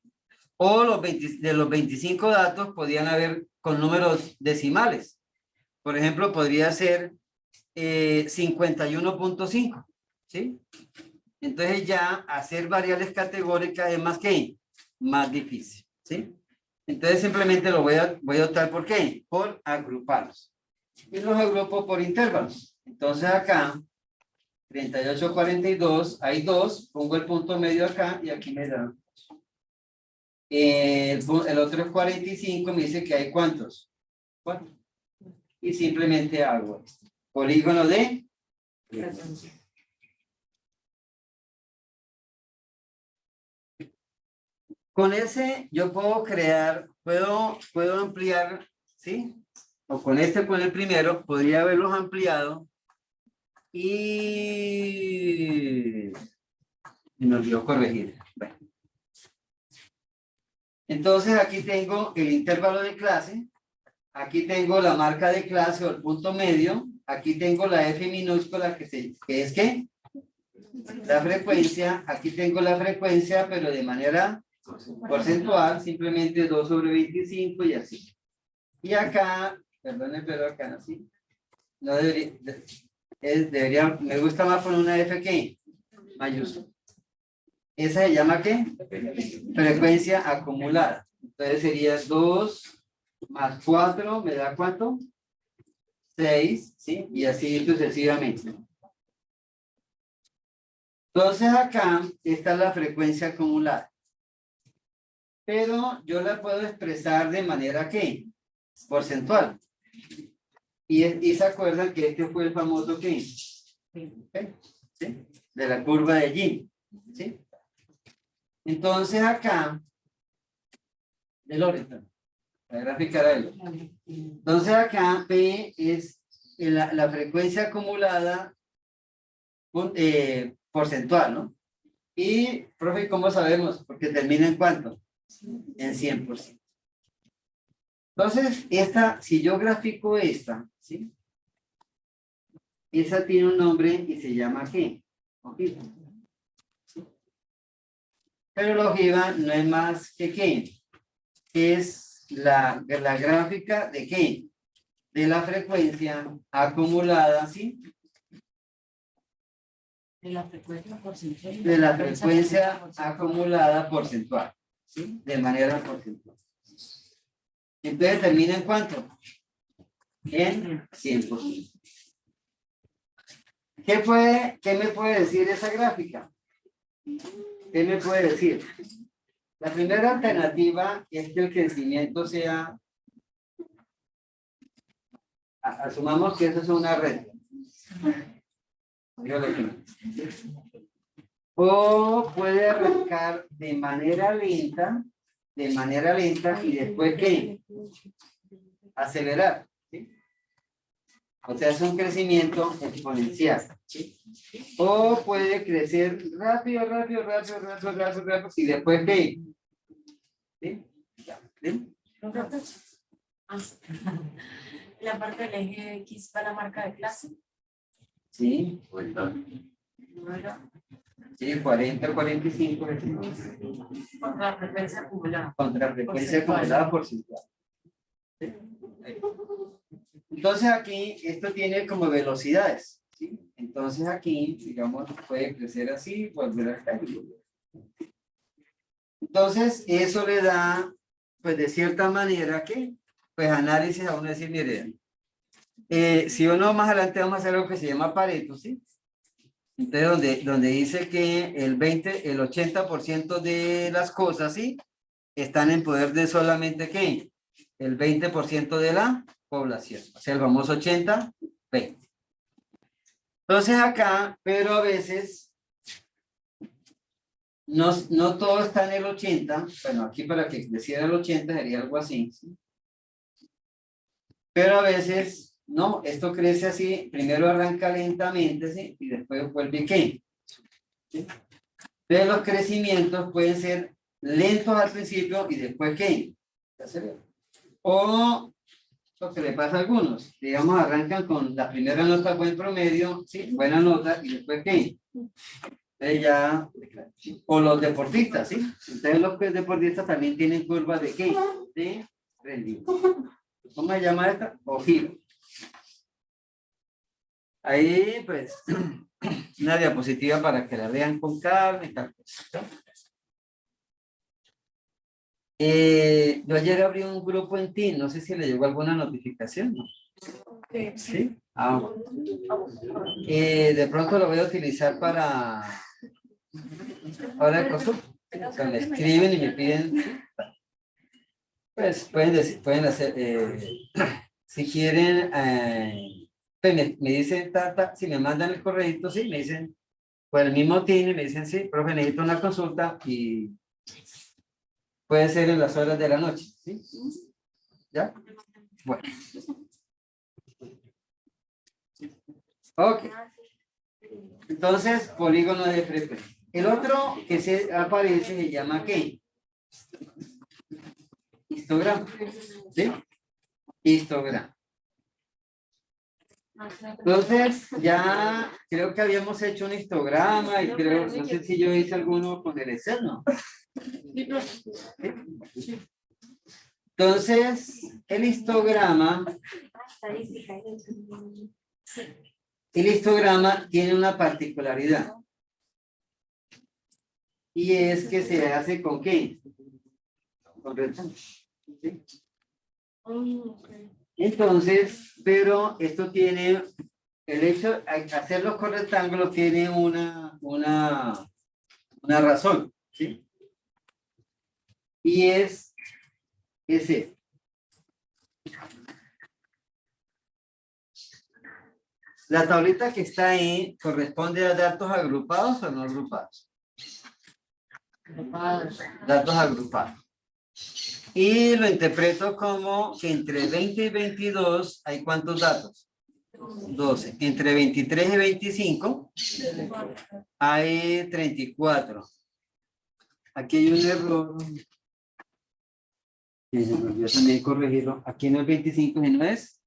O de los 25 datos podían haber con números decimales. Por ejemplo, podría ser 51.5, ¿sí? Entonces ya hacer variables categóricas es más que más difícil, ¿sí? Entonces simplemente lo voy a optar por ¿qué? Por agruparlos. Y los agrupo por intervalos. Entonces acá, 38, 42, hay 2, pongo el punto medio acá y aquí me da. El otro es 45, me dice que hay ¿cuántos? 4. Y simplemente hago esto. Polígono de frecuencia. Con ese yo puedo crear, puedo ampliar, ¿sí? O con el primero, podría haberlos ampliado y me olvidó corregir. Bueno. Entonces aquí tengo el intervalo de clase, aquí tengo la marca de clase o el punto medio, aquí tengo la F minúscula que es ¿qué? La frecuencia, aquí tengo la frecuencia, pero de manera porcentual, simplemente 2 sobre 25 y así. Y acá, perdone, pero acá sí. No debería, debería, me gusta más poner una F que mayúscula. ¿Esa se llama qué? Frecuencia acumulada. Entonces sería 2 más 4, ¿me da cuánto? 6, ¿sí? Y así sucesivamente. Entonces acá está la frecuencia acumulada. Pero yo la puedo expresar de manera ¿qué? Porcentual. Y se acuerdan que este fue el famoso ¿qué? ¿Sí? De la curva de Gini. ¿Sí? Entonces acá, de Lorenz, la gráfica de él. Entonces acá P es la frecuencia acumulada porcentual, ¿no? Y, profe, ¿cómo sabemos? Porque termina en ¿cuánto? En 100%. Entonces, esta, si yo grafico esta, ¿sí? Esa tiene un nombre y se llama ¿qué? Ojiva. ¿Sí? Pero la ojiva no es más que ¿qué? Es la gráfica de ¿qué? De la frecuencia acumulada, ¿sí? De la frecuencia porcentual. De la frecuencia acumulada porcentual, ¿sí? De manera porcentual. Entonces termina en ¿cuánto? En 100%. ¿Qué me puede decir esa gráfica? ¿Qué me puede decir? La primera alternativa es que el crecimiento sea, asumamos que eso es una red. O puede arrancar de manera lenta y después ¿qué? Acelerar. ¿Sí? O sea, es un crecimiento exponencial. ¿Sí? O puede crecer rápido y después ¿qué? ¿Sí? ¿Sí? La parte del eje X va la marca de clase. Sí. Sí, 40, 45. Contra la frecuencia acumulada. Contra frecuencia acumulada porcentual. ¿Sí? Entonces aquí, esto tiene como velocidades. ¿Sí? Entonces aquí, digamos, puede crecer así, volver a caer. Entonces, eso le da, pues de cierta manera, ¿qué? Pues análisis a uno decir, mire, si uno más adelante vamos a hacer algo que se llama Pareto, ¿sí? Entonces, donde dice que el 80% de las cosas, ¿sí? Están en poder de solamente, ¿qué? El 20% de la población. O sea, el famoso 80-20. Entonces acá, pero a veces, no todo está en el 80. Bueno, aquí para que creciera el 80 sería algo así, ¿sí? Pero a veces, no, esto crece así, primero arranca lentamente, ¿sí? Y después vuelve ¿qué? ¿Sí? Entonces los crecimientos pueden ser lentos al principio y después ¿qué? O lo que le pasa a algunos, digamos, arrancan con la primera nota buen promedio, ¿sí? Buena nota, y después ¿qué? Entonces ya, o los deportistas, ¿sí? Entonces los deportistas también tienen curvas de ¿qué? De rendimiento. ¿Cómo se llama esta? Ojiva. Ahí, pues, una diapositiva para que la vean con calma y tal. Yo ayer abrí un grupo en Teams, no sé si le llegó alguna notificación, ¿no? ¿Sí? Ah, bueno. De pronto lo voy a utilizar para el consulta. O sea, me escriben y me piden, pues pueden hacer, si quieren, pues me dicen, si me mandan el correo, sí, me dicen, por el mismo Teams, me dicen, sí, profe, necesito una consulta y puede ser en las horas de la noche, ¿sí? ¿Ya? Bueno. Ok. Entonces, polígono de frecuencia. El otro que se aparece se llama ¿qué? Histograma. ¿Sí? Histograma. Entonces, ya creo que habíamos hecho un histograma y creo, no sé si yo hice alguno con el Excel, ¿no? Entonces, el histograma tiene una particularidad. Y es que se hace con ¿qué? Con rectángulo. ¿Sí? Entonces, pero esto tiene, el hecho de hacerlo con rectángulo tiene una razón, ¿sí? Y es ese. La tablita que está ahí corresponde a datos agrupados o no agrupados. Datos agrupados. Y lo interpreto como que entre 20 y 22 hay ¿cuántos datos? 12. Entre 23 y 25 hay 34. Aquí hay un error. Que se me olvidó también corregirlo. Aquí no es 25, sino es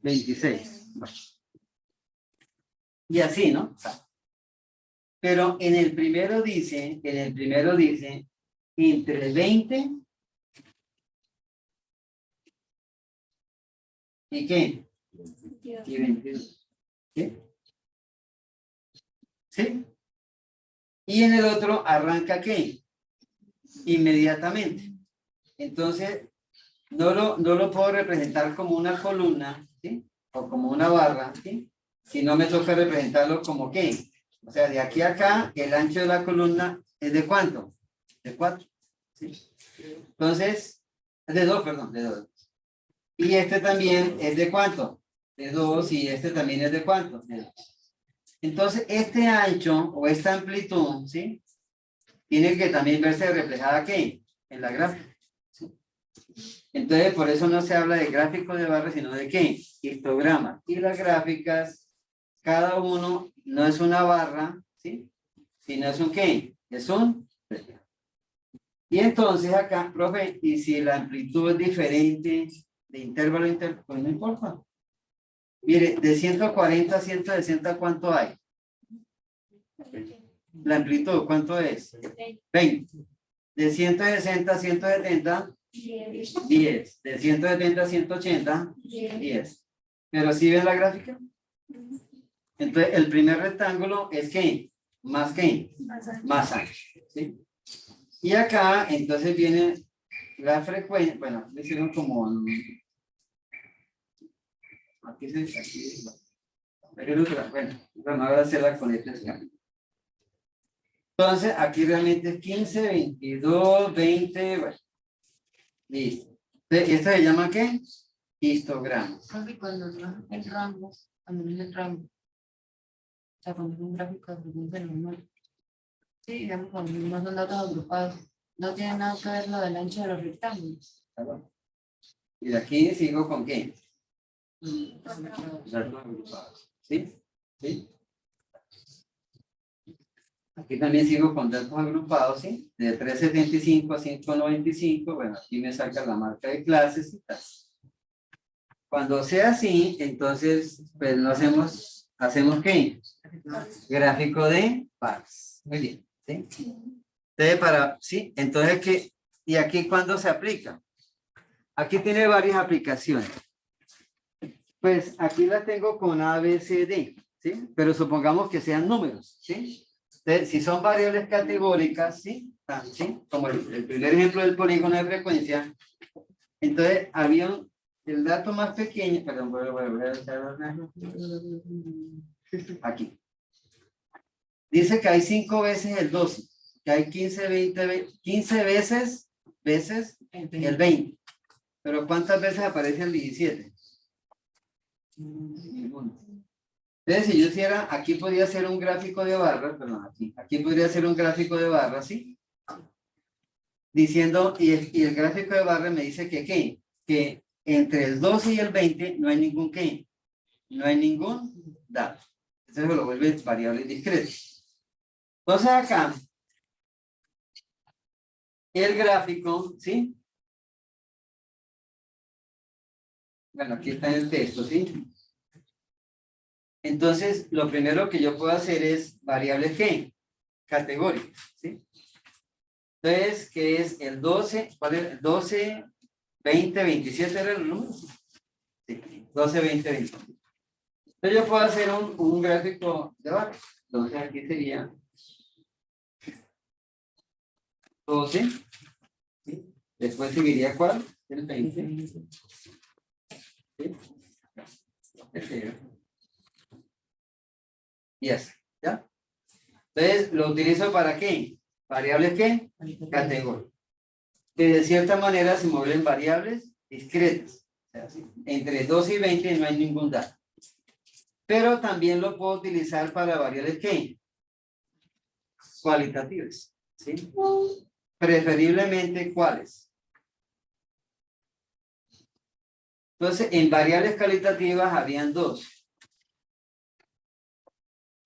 26. Y así, ¿no? Pero en el primero dice, entre 20 ¿y qué? Y 22. ¿Sí? ¿Sí? Y en el otro arranca ¿qué? Inmediatamente. Entonces, no lo puedo representar como una columna, ¿sí? O como una barra, ¿sí? Si no me toca representarlo como ¿qué? O sea, de aquí a acá, el ancho de la columna es ¿de cuánto? De 4. ¿Sí? Entonces, es de 2, perdón, de 2. Y este también es ¿de cuánto? De 2, y este también es ¿de cuánto? De 2. Entonces, este ancho o esta amplitud, ¿sí? Tiene que también verse reflejada ¿qué? En la gráfica. ¿Sí? Entonces, por eso no se habla de gráfico de barra, sino de ¿qué? Histograma. Y las gráficas, cada uno no es una barra, ¿sí? Sino es un ¿qué? Es un reflejo. Y entonces acá, profe, y si la amplitud es diferente de intervalo a intervalo, pues no importa. Mire, de 140 a 160, ¿cuánto hay? La amplitud, ¿cuánto es? 20. De 160 a 170, 10. De 170 a 180, 10. Pero ¿sí ven la gráfica? Entonces, el primer rectángulo es ¿qué? Más ¿qué? Más ancho. ¿Sí? Y acá, entonces viene la frecuencia. Bueno, lo hicieron como... Aquí se... Aquí, bueno, ahora hacerla con este escala. Entonces, aquí realmente es 15, 22, 20, bueno. Listo. Entonces, ¿esto se llama qué? Histograma. Cuando no es el rango, cuando no es el rango. O sea, cuando es un gráfico de frecuencia normal. Sí, digamos, cuando no son datos agrupados. No tiene nada que ver lo del ancho de los rectángulos. Y de aquí sigo con qué? Datos agrupados. ¿Sí? ¿Sí? Aquí también sigo con datos agrupados, ¿sí? De 375 a 595, bueno, aquí me saca la marca de clases y tal. Cuando sea así, entonces, pues no hacemos ¿qué? Gráfico de pares. Muy bien, ¿sí? Entonces, ¿sí? Entonces, ¿qué? ¿Y aquí cuándo se aplica? Aquí tiene varias aplicaciones. Pues aquí la tengo con A, B, C, D, ¿sí? Pero supongamos que sean números, ¿sí? Entonces, si son variables categóricas, ¿sí? ¿Sí? Como el primer ejemplo del polígono de frecuencia, entonces había el dato más pequeño, perdón, voy a echar aquí. Dice que hay 5 veces el 12, que hay 15 veces el 20. Pero ¿cuántas veces aparece el 17? Ninguno. Entonces, si yo hiciera, aquí podría ser un gráfico de barras, perdón, aquí podría ser un gráfico de barras, ¿sí? Diciendo, y el gráfico de barras me dice que ¿qué? Que entre el 12 y el 20 no hay ningún ¿qué? No hay ningún dato. Entonces lo vuelve variable discreta. Entonces acá, el gráfico, ¿sí? Bueno, aquí está en el texto, ¿sí? Entonces, lo primero que yo puedo hacer es variables ¿qué? Categóricas, ¿sí? Entonces, ¿qué es el 12? ¿Cuál es el 12, 20, 27 era el número? Sí, 12, 20, 20. Entonces yo puedo hacer un gráfico de barras. Entonces aquí sería 12. ¿Sí? Después seguiría ¿cuál? El 20. ¿Sí? Y así, ¿ya? Entonces, ¿lo utilizo para qué? ¿Variables qué? Categoría. Que de cierta manera se mueven variables discretas. O sea, ¿sí? Entre 12 y 20 no hay ningún dato. Pero también lo puedo utilizar para variables ¿qué? Cualitativas. ¿Sí? Preferiblemente, ¿cuáles? Entonces, en variables cualitativas habían dos.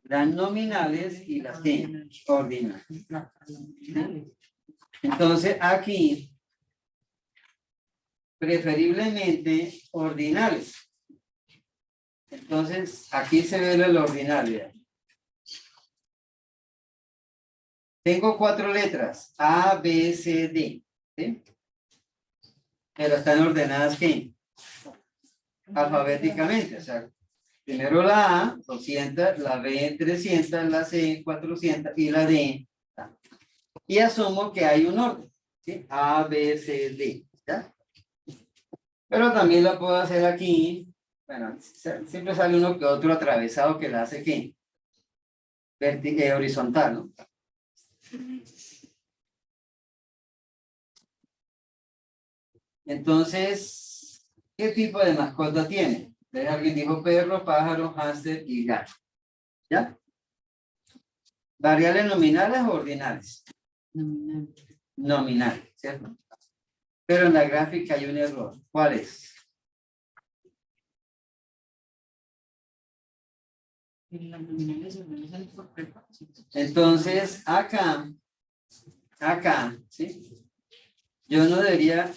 Las nominales y las ¿qué? Ordinales. Entonces, aquí, preferiblemente ordinales. Entonces, aquí se ve el ordinal. Vean. Tengo 4 letras, A, B, C, D. ¿Sí? Pero están ordenadas, ¿qué? Alfabéticamente. O sea, primero la A, 200, la B, 300, la C, 400 y la D. Y asumo que hay un orden. ¿Sí? A, B, C, D. ¿Ya? Pero también lo puedo hacer aquí. Bueno, siempre sale uno que otro atravesado que la hace ¿qué? Horizontal, ¿no? Entonces, ¿qué tipo de mascota tiene? Alguien dijo perro, pájaro, hámster y gato. ¿Ya? ¿Variables nominales o ordinales? Nominales, ¿cierto? Pero en la gráfica hay un error. ¿Cuál es? Entonces, acá, ¿sí? Yo no debería,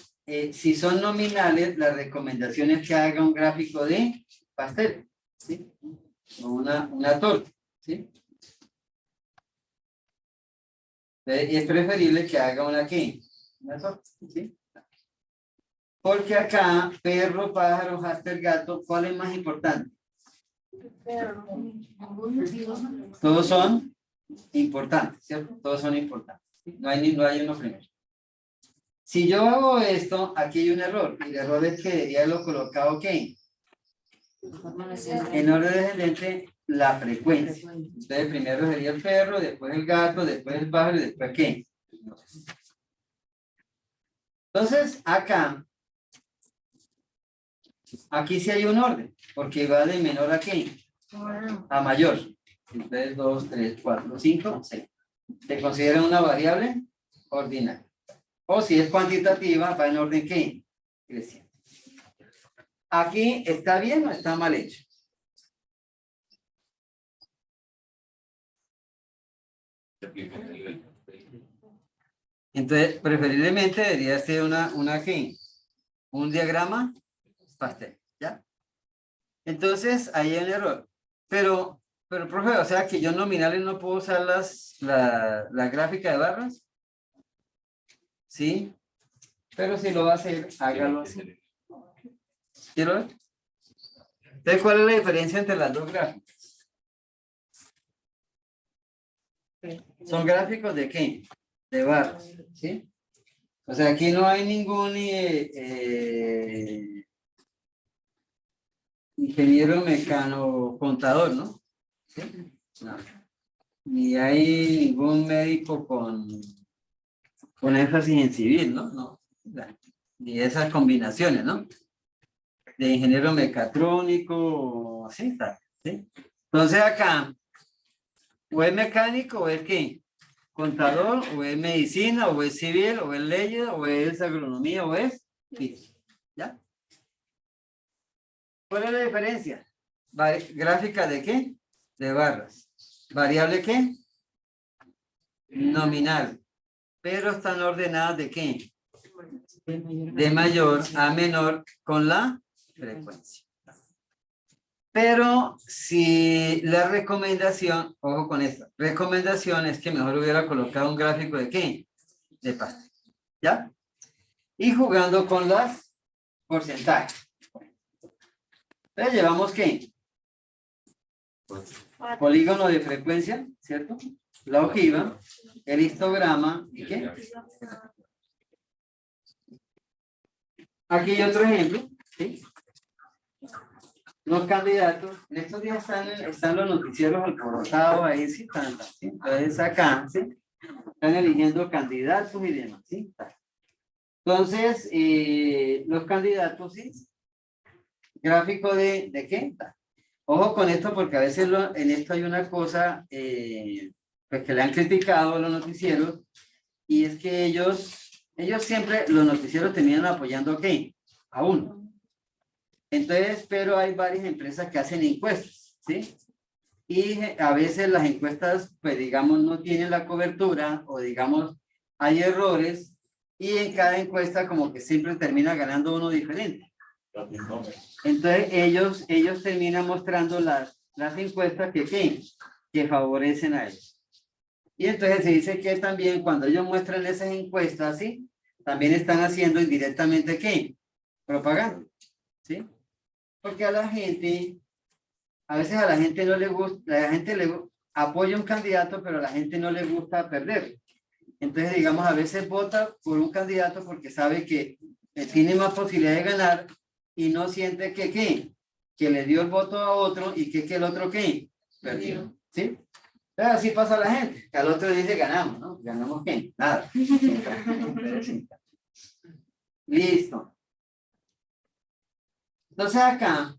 si son nominales, la recomendación es que haga un gráfico de pastel, ¿sí? O una torta, ¿sí? Es preferible que haga una ¿qué? Una torta, ¿sí? Porque acá, perro, pájaro, hámster, gato, ¿cuál es más importante? Todos son importantes, ¿cierto? Todos son importantes. No hay uno primero. Si yo hago esto, aquí hay un error. Y el error es que debería haberlo colocado ¿qué? En orden descendente, la frecuencia. Entonces, primero sería el perro, después el gato, después el pájaro y después ¿qué? Entonces, aquí sí hay un orden, porque va de menor a ¿qué? A mayor. Entonces, 2, 3, 4, 5, 6. Se considera una variable ordinal. O si es cuantitativa, va en orden ¿qué? Creciente. Aquí, ¿está bien o está mal hecho? Entonces, preferiblemente debería ser una ¿qué? Un diagrama pastel, ¿ya? Entonces, ahí hay un error. Pero, profe, o sea que yo nominales no puedo usar la gráfica de barras. ¿Sí? Pero si lo va a hacer, hágalo así. ¿Quiero ver? Entonces, ¿cuál es la diferencia entre las dos gráficas? ¿Son gráficos de qué? De barras, ¿sí? O sea, aquí no hay ningún ingeniero mecano contador, ¿no? ¿Sí? No. Ni hay ningún médico con énfasis en civil, ¿no? No. Ni esas combinaciones, ¿no? De ingeniero mecatrónico, así está, ¿sí? Entonces acá, o es mecánico, o es ¿qué? Contador, o es medicina, o es civil, o es leyes, o es agronomía, o es física, ¿ya? ¿Cuál es la diferencia? ¿Gráfica de qué? De barras. ¿Variable qué? Nominal. Pero están ordenadas de qué? De mayor a menor con la frecuencia. Pero si la recomendación, ojo con esta, recomendación es que mejor hubiera colocado un gráfico de qué? de pastel. ¿Ya? Y jugando con las porcentajes. Entonces llevamos ¿qué? Polígono de frecuencia, ¿cierto? La ojiva, el histograma, ¿y qué? Aquí hay otro ejemplo, ¿sí? Los candidatos, en estos días están los noticieros alborotados ahí, ¿sí? ¿Sí? Entonces acá, ¿sí? Están eligiendo candidatos y demás, ¿sí? Entonces, los candidatos, ¿sí? Gráfico de qué? Ojo con esto porque a veces en esto hay una cosa pues que le han criticado a los noticieros y es que ellos siempre, los noticieros terminan apoyando ¿qué? A uno. Entonces, pero hay varias empresas que hacen encuestas, ¿sí? Y a veces las encuestas, pues digamos, no tienen la cobertura o digamos, hay errores y en cada encuesta como que siempre termina ganando uno diferente. Entonces ellos terminan mostrando las encuestas que favorecen a ellos. Y entonces se dice que también cuando ellos muestran esas encuestas, ¿sí? También están haciendo indirectamente ¿qué? Propaganda, ¿sí? Porque a veces a la gente no le gusta, la gente le apoya un candidato, pero a la gente no le gusta perder. Entonces, digamos, a veces vota por un candidato porque sabe que tiene más posibilidad de ganar y no siente que le dio el voto a otro y que el otro ¿qué? Perdió, ¿sí? Pero así pasa la gente, que al otro dice ganamos, ¿no? ¿Ganamos qué? Nada. Listo. Entonces acá,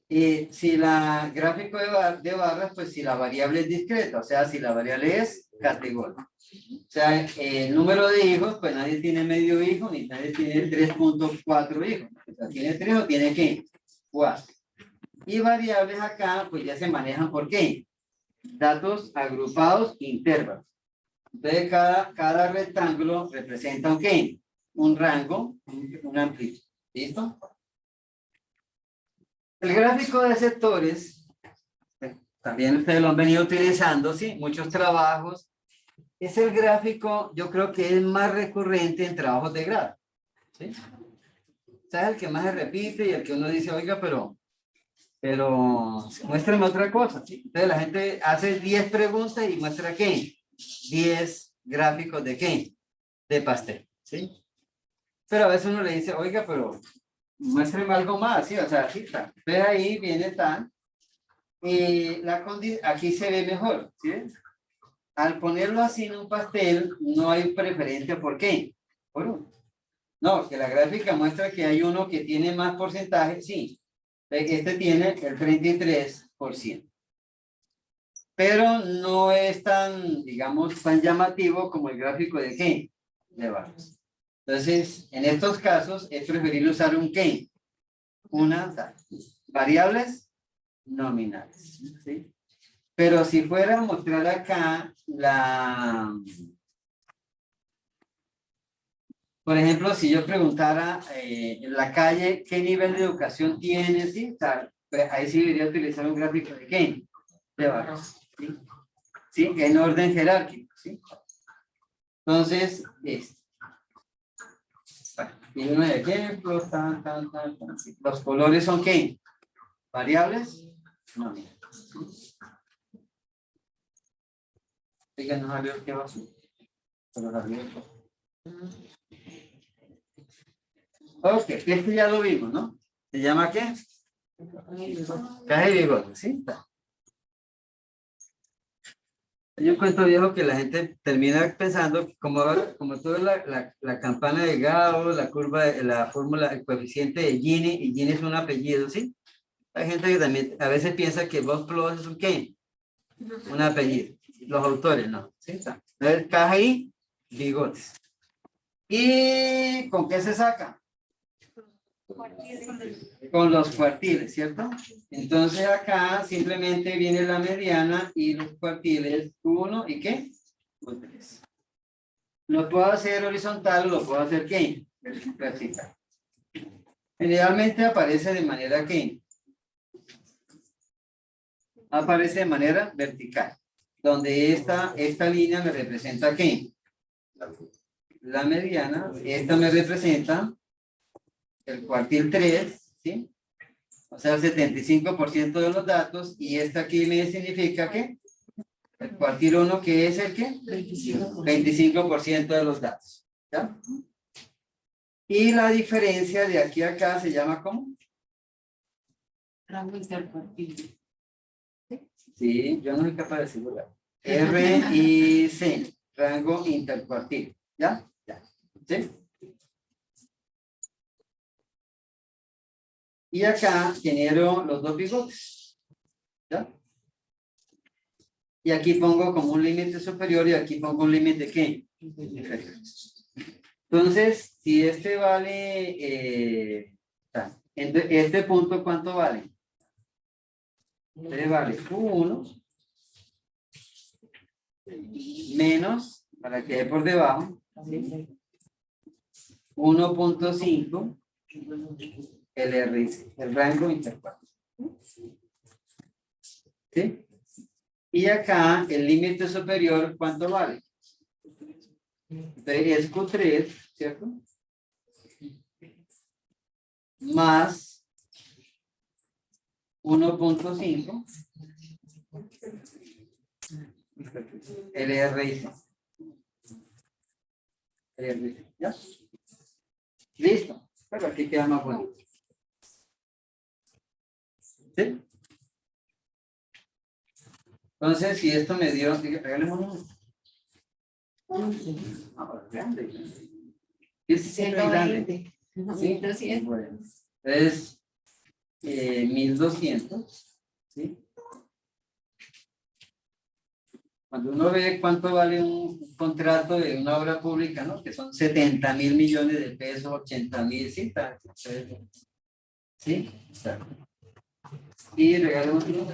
si la gráfico de barras, pues si la variable es discreta, o sea, si la variable es categórica. O sea, el número de hijos, pues nadie tiene medio hijo, ni nadie tiene 3.4 hijos. O sea, tiene 3 o tiene ¿qué? 4. Y variables acá, pues ya se manejan por ¿qué? Datos agrupados intervalos. Entonces, cada rectángulo representa un ¿qué? Un rango, un amplitud. ¿Listo? El gráfico de sectores, también ustedes lo han venido utilizando, ¿sí? Muchos trabajos. Es el gráfico, yo creo que es más recurrente en trabajos de grado, ¿sí? O sea, el que más se repite y el que uno dice, oiga, pero muéstrame otra cosa, ¿sí? Entonces la gente hace 10 preguntas y muestra ¿qué? 10 gráficos de ¿qué? De pastel, ¿sí? Pero a veces uno le dice, oiga, pero muéstrame algo más, ¿sí? O sea, aquí está. Entonces ahí viene tan, y aquí se ve mejor, ¿sí? Al ponerlo así en un pastel, no hay preferencia, ¿por qué? Por uno. No, que la gráfica muestra que hay uno que tiene más porcentaje, sí. Este tiene el 33%. Pero no es tan, digamos, tan llamativo como el gráfico de ¿qué? De barras. Entonces, en estos casos, es preferible usar un ¿qué? Variables nominales, ¿sí? Pero si fuera a mostrar acá por ejemplo, si yo preguntara en la calle qué nivel de educación tiene, ¿sí? O sea, pues ahí sí debería utilizar un gráfico de ¿qué? De barras, ¿sí? ¿Sí? En orden jerárquico, ¿sí? Entonces, y uno de ejemplos, ¿sí? Los colores son ¿qué? Variables, no, mira. Díganos a ver qué va a hacer. Ok, este ya lo vimos, ¿no? ¿Se llama qué? Caja de bigote, ¿sí? Hay un cuento viejo que la gente termina pensando que como toda la campana de Gauss, la curva, la fórmula, el coeficiente de Gini, y Gini es un apellido, ¿sí? Hay gente que también a veces piensa que Bob Plus es un ¿qué? Un apellido. Los autores, no. ¿Sí? Entonces, caja y bigotes. ¿Y con qué se saca? Con los cuartiles, ¿cierto? Entonces acá simplemente viene la mediana y los cuartiles 1 y ¿qué? 3. Lo puedo hacer horizontal o lo puedo hacer ¿qué? Vertical. Generalmente aparece de manera ¿qué? Aparece de manera vertical, donde esta línea me representa ¿qué? la mediana, esta me representa el cuartil 3, ¿sí? O sea, el 75% de los datos, y esta aquí me significa que el cuartil 1, que es el que 25% de los datos, ¿ya? Y la diferencia de aquí a acá se llama ¿cómo? Rango intercuartil. Sí, yo no soy capaz de decirlo. RIC, rango intercuartil, ¿ya? Ya, ¿sí? Y acá genero los dos bigotes, ¿ya? Y aquí pongo como un límite superior y aquí pongo un límite ¿qué? Inferior. Entonces, si este vale, este punto, ¿cuánto vale? Este vale 1 menos, para que quede por debajo, 1.5 el RIC, el rango intercuartil. ¿Sí? Y acá el límite superior, ¿cuánto vale? Entonces es Q3, ¿cierto? Más 1.5 el RIC. ¿Ya? Listo. Pero aquí queda más bonito. ¿Sí? Entonces, si esto me dio, regalemos grande. Es siempre grande. ¿Sí? 1200. Bueno, es 1200. ¿Sí? Cuando uno ve cuánto vale un contrato de una obra pública, ¿no? Que son 70.000 millones de pesos, 80.000, ¿sí? ¿Sí? Y regalemos uno.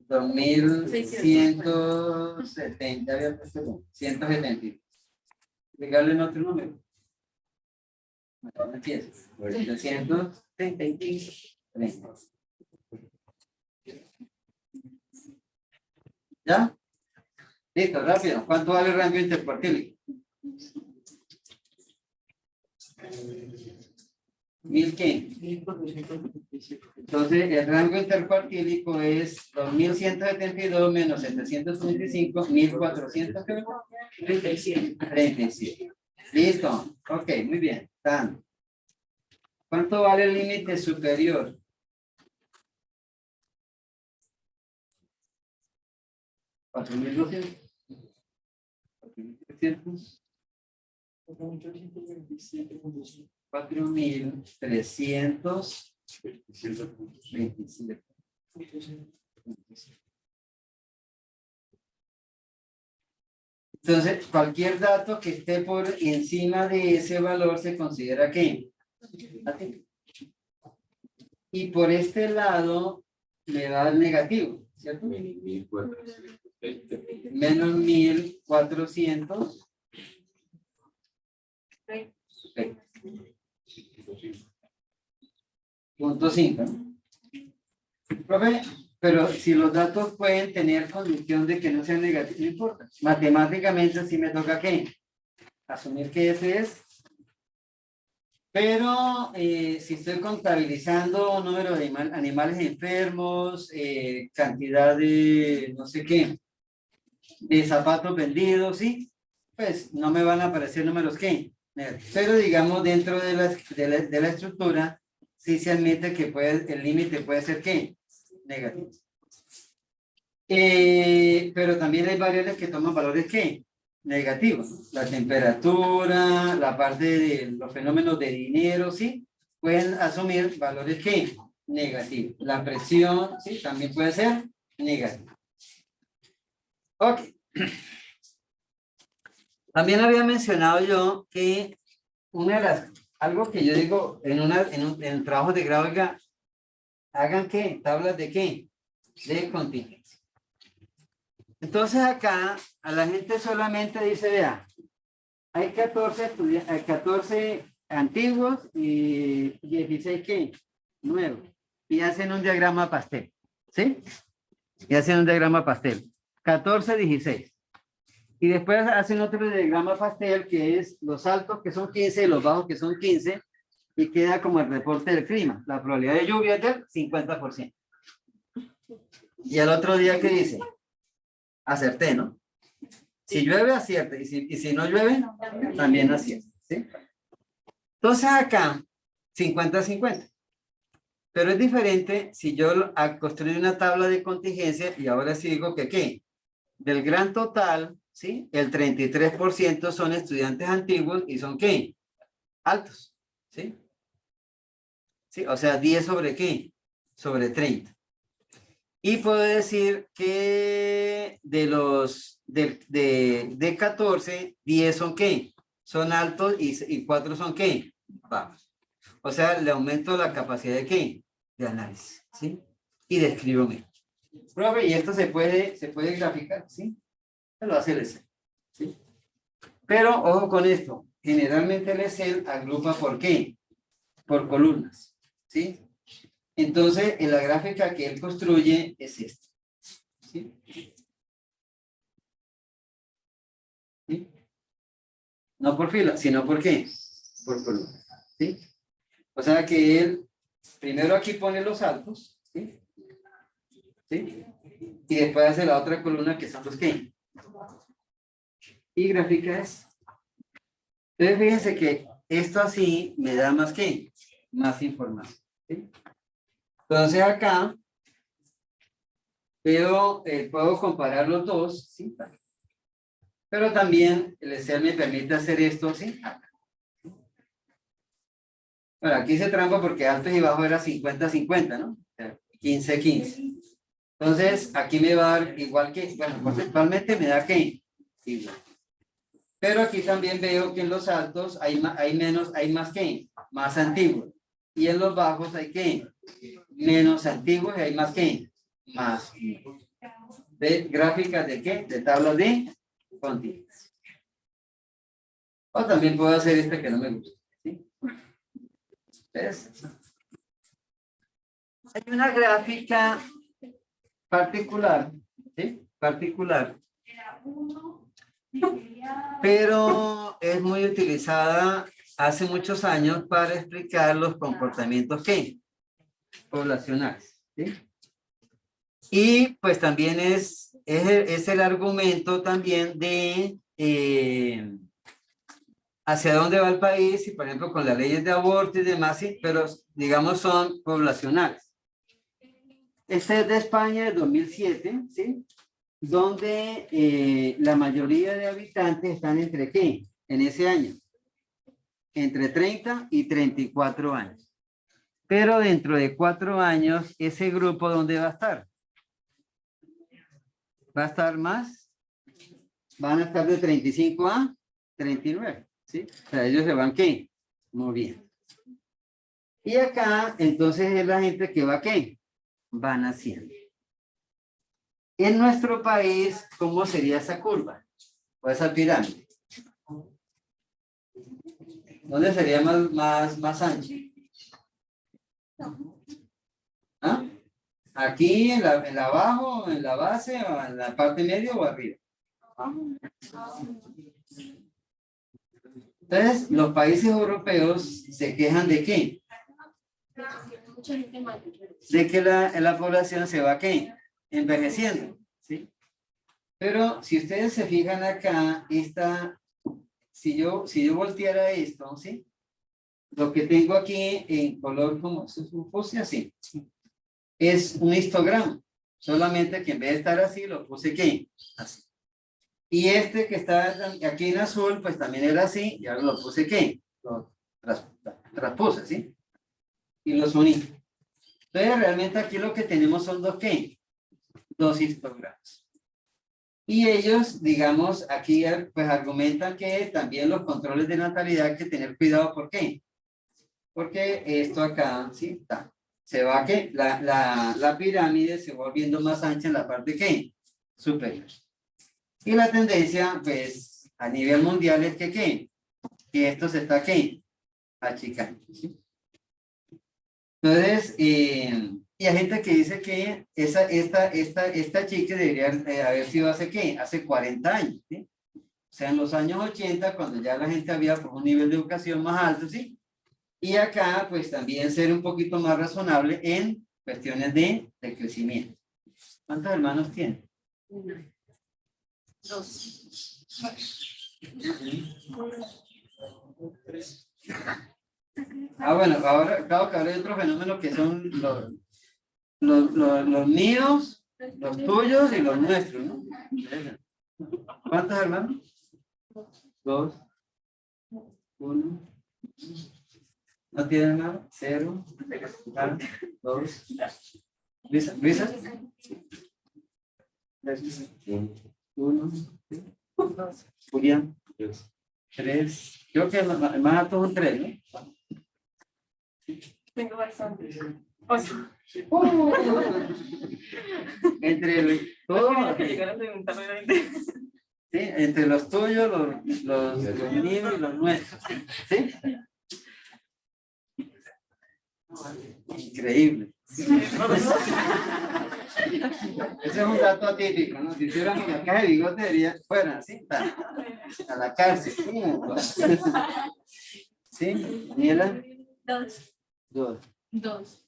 2170, había puesto 170. Regalen otro número. Empieza. 235. ¿Ya? Listo, rápido. ¿Cuánto vale el rango intercuartil? 1000 ¿qué? Entonces el rango intercuartílico es 2172 menos 735, 1437. Listo. Ok, muy bien. Tan. ¿Cuánto vale el límite superior? ¿4.200? 4.300. 4.327. Entonces, cualquier dato que esté por encima de ese valor se considera ¿qué? Y por este lado me da el negativo, ¿cierto? Menos 1400. Punto 5. Profe, pero si los datos pueden tener condición de que no sean negativos, no importa. Matemáticamente sí me toca ¿qué? Asumir que ese es. Pero si estoy contabilizando número de animales enfermos, cantidad de no sé qué, de zapatos vendidos, ¿sí? Pues no me van a aparecer números ¿qué? Pero digamos dentro de la estructura, sí se admite que el límite puede ser ¿qué? Negativo. Pero también hay variables que toman valores ¿qué? Negativos. La temperatura, la parte de los fenómenos de dinero, ¿sí? Pueden asumir valores ¿qué? Negativos. La presión, ¿sí? También puede ser negativa. Ok. También había mencionado yo que algo que yo digo en trabajos de grado, oiga, hagan ¿qué? Tablas de ¿qué? De contingencia. Entonces acá a la gente solamente dice, vea, hay 14 antiguos y 16 ¿qué? Nuevos. y hacen un diagrama pastel, ¿sí? Y hacen un diagrama pastel. 14, 16. Y después hacen otro diagrama pastel que es los altos que son 15 y los bajos que son 15 y queda como el reporte del clima. La probabilidad de lluvia es del 50%. Y al otro día, ¿qué dice? Acerté, ¿no? Si llueve, acierta. Y si no llueve, también acierta, ¿sí? Entonces acá, 50-50. Pero es diferente si yo construyo una tabla de contingencia y ahora sí digo que ¿qué? Del gran total, ¿sí? El 33% son estudiantes antiguos y son ¿qué? Altos, ¿sí? ¿Sí? O sea, 10 sobre ¿qué? Sobre 30. Y puedo decir que de 14, 10 son ¿qué? Son altos y 4 son ¿qué? Bajos. O sea, le aumento la capacidad de ¿qué? De análisis, ¿sí? Y describo bien. Profe, y esto se puede graficar, ¿sí? Se lo hace el Excel, ¿sí? Pero, ojo con esto, generalmente el Excel agrupa ¿por qué? Por columnas, ¿sí? Entonces, en la gráfica que él construye es esta, ¿sí? ¿Sí? No por fila, sino ¿por qué? Por columna, ¿sí? O sea que él primero aquí pone los altos, ¿sí? ¿Sí? Y después hace la otra columna que son los ¿qué? Y gráfica es. Entonces fíjense que esto así me da más ¿qué? Más información, ¿sí? Entonces acá veo, puedo comparar los dos, ¿sí? Pero también el Excel me permite hacer esto, ¿sí? Bueno, aquí se trampa porque altos y bajos era 50-50, ¿no? 15-15. Entonces, aquí me va a dar igual que, bueno, conceptualmente me da que igual. Pero aquí también veo que en los altos hay más que, más antiguos. Y en los bajos hay que, menos antiguos y hay más que, más. ¿De gráficas de qué? De tablas de continuas. O también puedo hacer este que no me gusta, ¿sí? ¿Ves? Hay una gráfica particular, ¿sí? Particular. Pero es muy utilizada hace muchos años para explicar los comportamientos ¿qué? Poblacionales, ¿sí? Y pues también es el argumento también de hacia dónde va el país y por ejemplo con las leyes de aborto y demás, ¿sí? Pero digamos son poblacionales. Este es de España de 2007, ¿sí? Donde la mayoría de habitantes están entre ¿qué? En ese año. Entre 30 y 34 años. Pero dentro de 4 años, ese grupo, ¿dónde va a estar? Va a estar más. Van a estar de 35 a 39, ¿sí? O sea, ellos se van ¿qué? Moviendo. Y acá, entonces, es la gente que va ¿qué? Van haciendo. En nuestro país, ¿cómo sería esa curva? O esa pirámide. ¿Dónde sería más ancho? ¿Ah? ¿Aquí, en la abajo, en la base, o en la parte media o arriba? Entonces, los países europeos se quejan ¿de qué? De que la población se va ¿qué? Envejeciendo, ¿sí? Pero si ustedes se fijan acá, si yo volteara esto, ¿sí? Lo que tengo aquí en color como se puse así, es un histograma, solamente que en vez de estar así, lo puse ¿qué? Así. Y este que está aquí en azul, pues también era así, y ahora lo puse ¿qué? Lo traspuse, ¿sí? Y los uní. Entonces, realmente aquí lo que tenemos son dos ¿qué? Dos histogramas. Y ellos, digamos, aquí pues argumentan que también los controles de natalidad hay que tener cuidado. ¿Por qué? Porque esto acá, ¿sí? Está. Se va que la pirámide se va volviendo más ancha en la parte ¿qué? Superior. Y la tendencia, pues, a nivel mundial es que ¿qué? Que esto se está ¿qué? Achicando, ¿sí? Entonces, Y hay gente que dice que esta chica debería haber sido hace ¿qué? Hace 40 años, ¿sí? O sea, en los años 80, cuando ya la gente había por un nivel de educación más alto, ¿sí? Y acá, pues también ser un poquito más razonable en cuestiones de crecimiento. ¿Cuántos hermanos tienen? 2. Ah, bueno, ahora, claro que ahora hay otro fenómeno que son los míos, los tuyos y los nuestros, ¿no? ¿Cuántos hermanos? 2, 1. ¿No tienen hermano? 0, 2. ¿Luisa? 1, 2. Julián. 3. Creo que el más alto son 3, ¿no? Tengo bastante. 8. Entre todos, sí, entre los tuyos, los míos y los nuestros, ¿sí? Increíble. Ese es un dato atípico, ¿no? Si hiciéramos la caja de bigote, diría, fuera, ¿sí? A la cárcel. ¿Sí? Daniela. 2. 2. 2.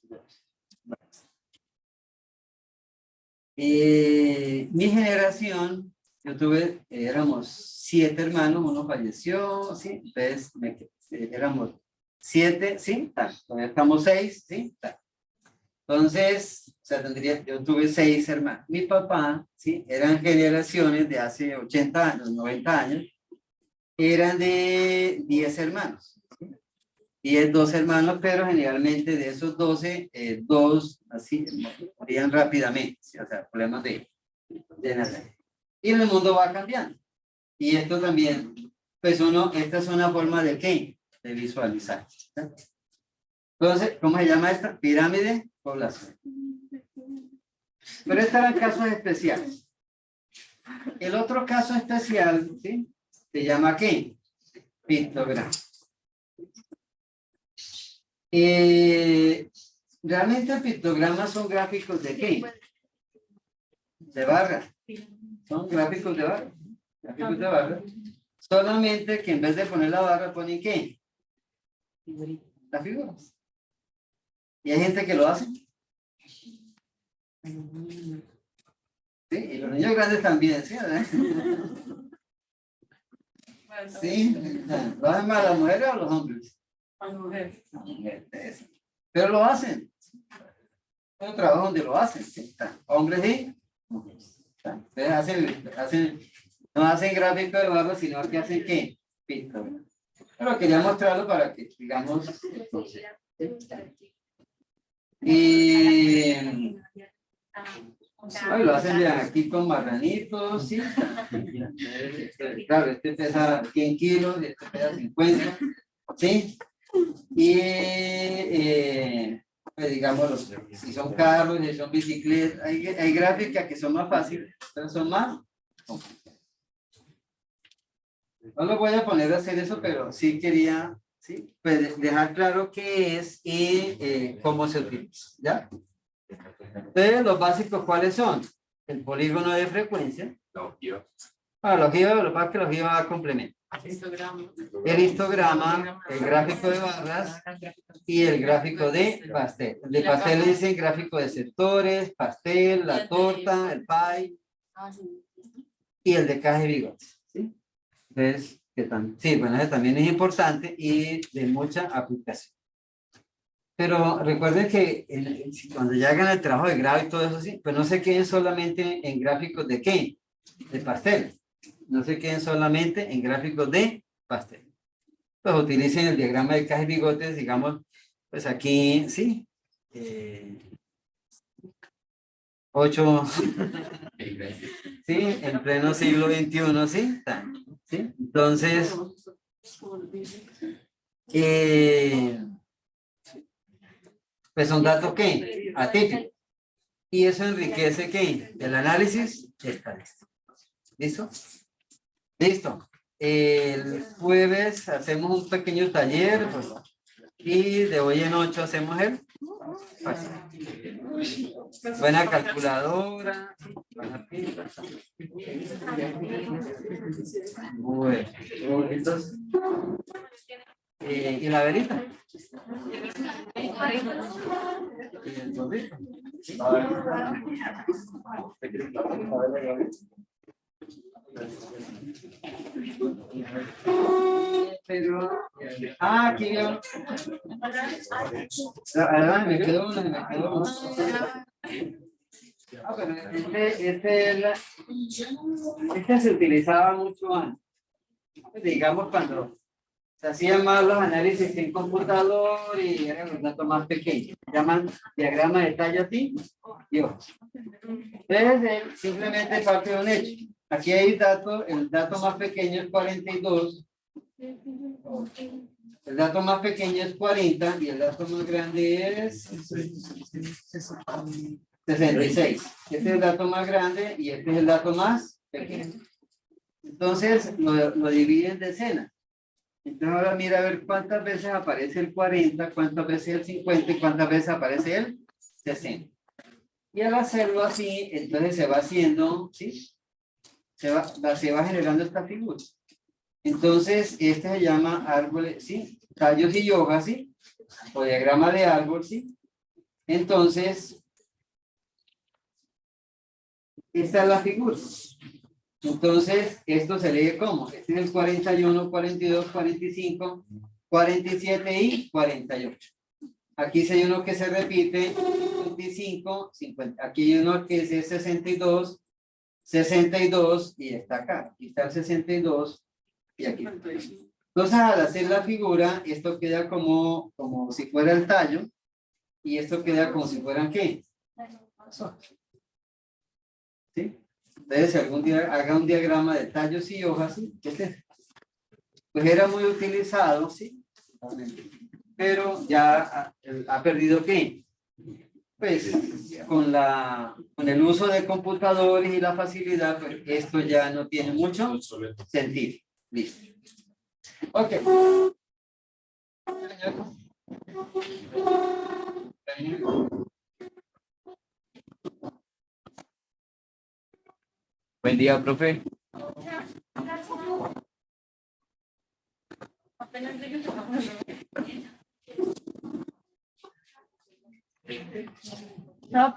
Mi generación, yo tuve, éramos 7 hermanos, uno falleció, ¿sí? Entonces, éramos 7, ¿sí? Todavía estamos 6, ¿sí? Entonces, o sea, yo tuve 6 hermanos. Mi papá, ¿sí? Eran generaciones de hace 80 años, 90 años, eran de 10 hermanos. 12 hermanos, pero generalmente de esos 12, 2 así morían rápidamente, ¿sí? O sea, problemas de nacer. Y el mundo va cambiando. Y esto también, pues esta es una forma de ¿qué? De visualizar. ¿Sí? Entonces, ¿cómo se llama esta? Pirámide poblacional. Pero estos eran casos especiales. El otro caso especial, ¿sí? Se llama ¿qué? Pictograma. Realmente pictogramas son gráficos de ¿qué? De barra. Son gráficos de barra. Gráficos de barra. Solamente que en vez de poner la barra ponen ¿qué? Las figuras. Y hay gente que lo hace. Sí, y los niños grandes también, ¿sí? Sí, ¿lo hacen más las mujeres o los hombres? Pero lo hacen. Es un trabajo donde lo hacen. ¿Sí? Hombres y mujeres. No hacen gráfico de barro, sino que hacen ¿qué? Pictograma. Pero quería mostrarlo para que digamos. Y lo hacen bien aquí con marranitos, ¿sí? Claro, este pesa 100 kilos, este pesa 50, ¿sí? Y pues digamos, si son carros, si son bicicletas, hay gráficas que son más fáciles, pero son más complicadas. No lo voy a poner a hacer eso, pero sí quería, ¿sí? Pues dejar claro qué es y cómo se utiliza, ¿ya? Entonces, los básicos, ¿cuáles son? El polígono de frecuencia. Los givas, lo que pasa es que los givas va a complementar. El histograma, el gráfico de barras y el gráfico de pastel. El de pastel dice gráfico de sectores, pastel, la torta, el pie y el de caja y bigotes. ¿Sí? Entonces, sí, bueno, ese también es importante y de mucha aplicación. Pero recuerden que cuando ya hagan el trabajo de grado y todo eso, sí, pues no se queden solamente en gráficos de ¿qué? De pastel. No se queden solamente en gráficos de pastel. Pues utilicen el diagrama de caja y bigotes, digamos, pues aquí, sí. 8, sí, en pleno siglo XXI, sí. ¿Sí? Entonces, pues son datos ¿qué? Atípicos. Y eso enriquece ¿qué? El análisis estadístico. ¿Listo? Listo. El jueves hacemos un pequeño taller, pues, Y de hoy en 8 hacemos el fácil. Buena calculadora. Buena pila. Bueno, entonces, ¿y la verita? ¿Y el chorrito? Pero, aquí veo. Además, me quedó una. Pero este se utilizaba mucho antes. Digamos cuando se hacían más los análisis en computador y eran los datos más pequeños. Se llaman diagrama de tallo así. Entonces, simplemente parte de un hecho. Aquí hay datos, el dato más pequeño es 42. El dato más pequeño es 40 y el dato más grande es 66. Este es el dato más grande y este es el dato más pequeño. Entonces lo divide en decenas. Entonces ahora mira a ver cuántas veces aparece el 40, cuántas veces el 50 y cuántas veces aparece el 60. Y al hacerlo así, entonces se va haciendo, ¿sí? Se va generando esta figura. Entonces, este se llama árboles, ¿sí? Tallos y hojas, ¿sí? O diagrama de árbol, ¿sí? Entonces, esta es la figura. Entonces, esto se lee como. Este es el 41, 42, 45, 47 y 48. Aquí sí hay uno que se repite, 25, 50. Aquí hay uno que es el 62, 62 y está acá. Aquí está el 62 y aquí. Entonces, al hacer la figura, esto queda como si fuera el tallo y esto queda como si fueran ¿qué? ¿Sí? Entonces, si algún día haga un diagrama de tallos y hojas, ¿sí? Pues era muy utilizado, ¿sí? Pero ya ha perdido ¿qué? Pues con el uso de computadores y la facilidad, pues esto ya no tiene mucho sentido. Listo. Ok. Buen día, profe. No,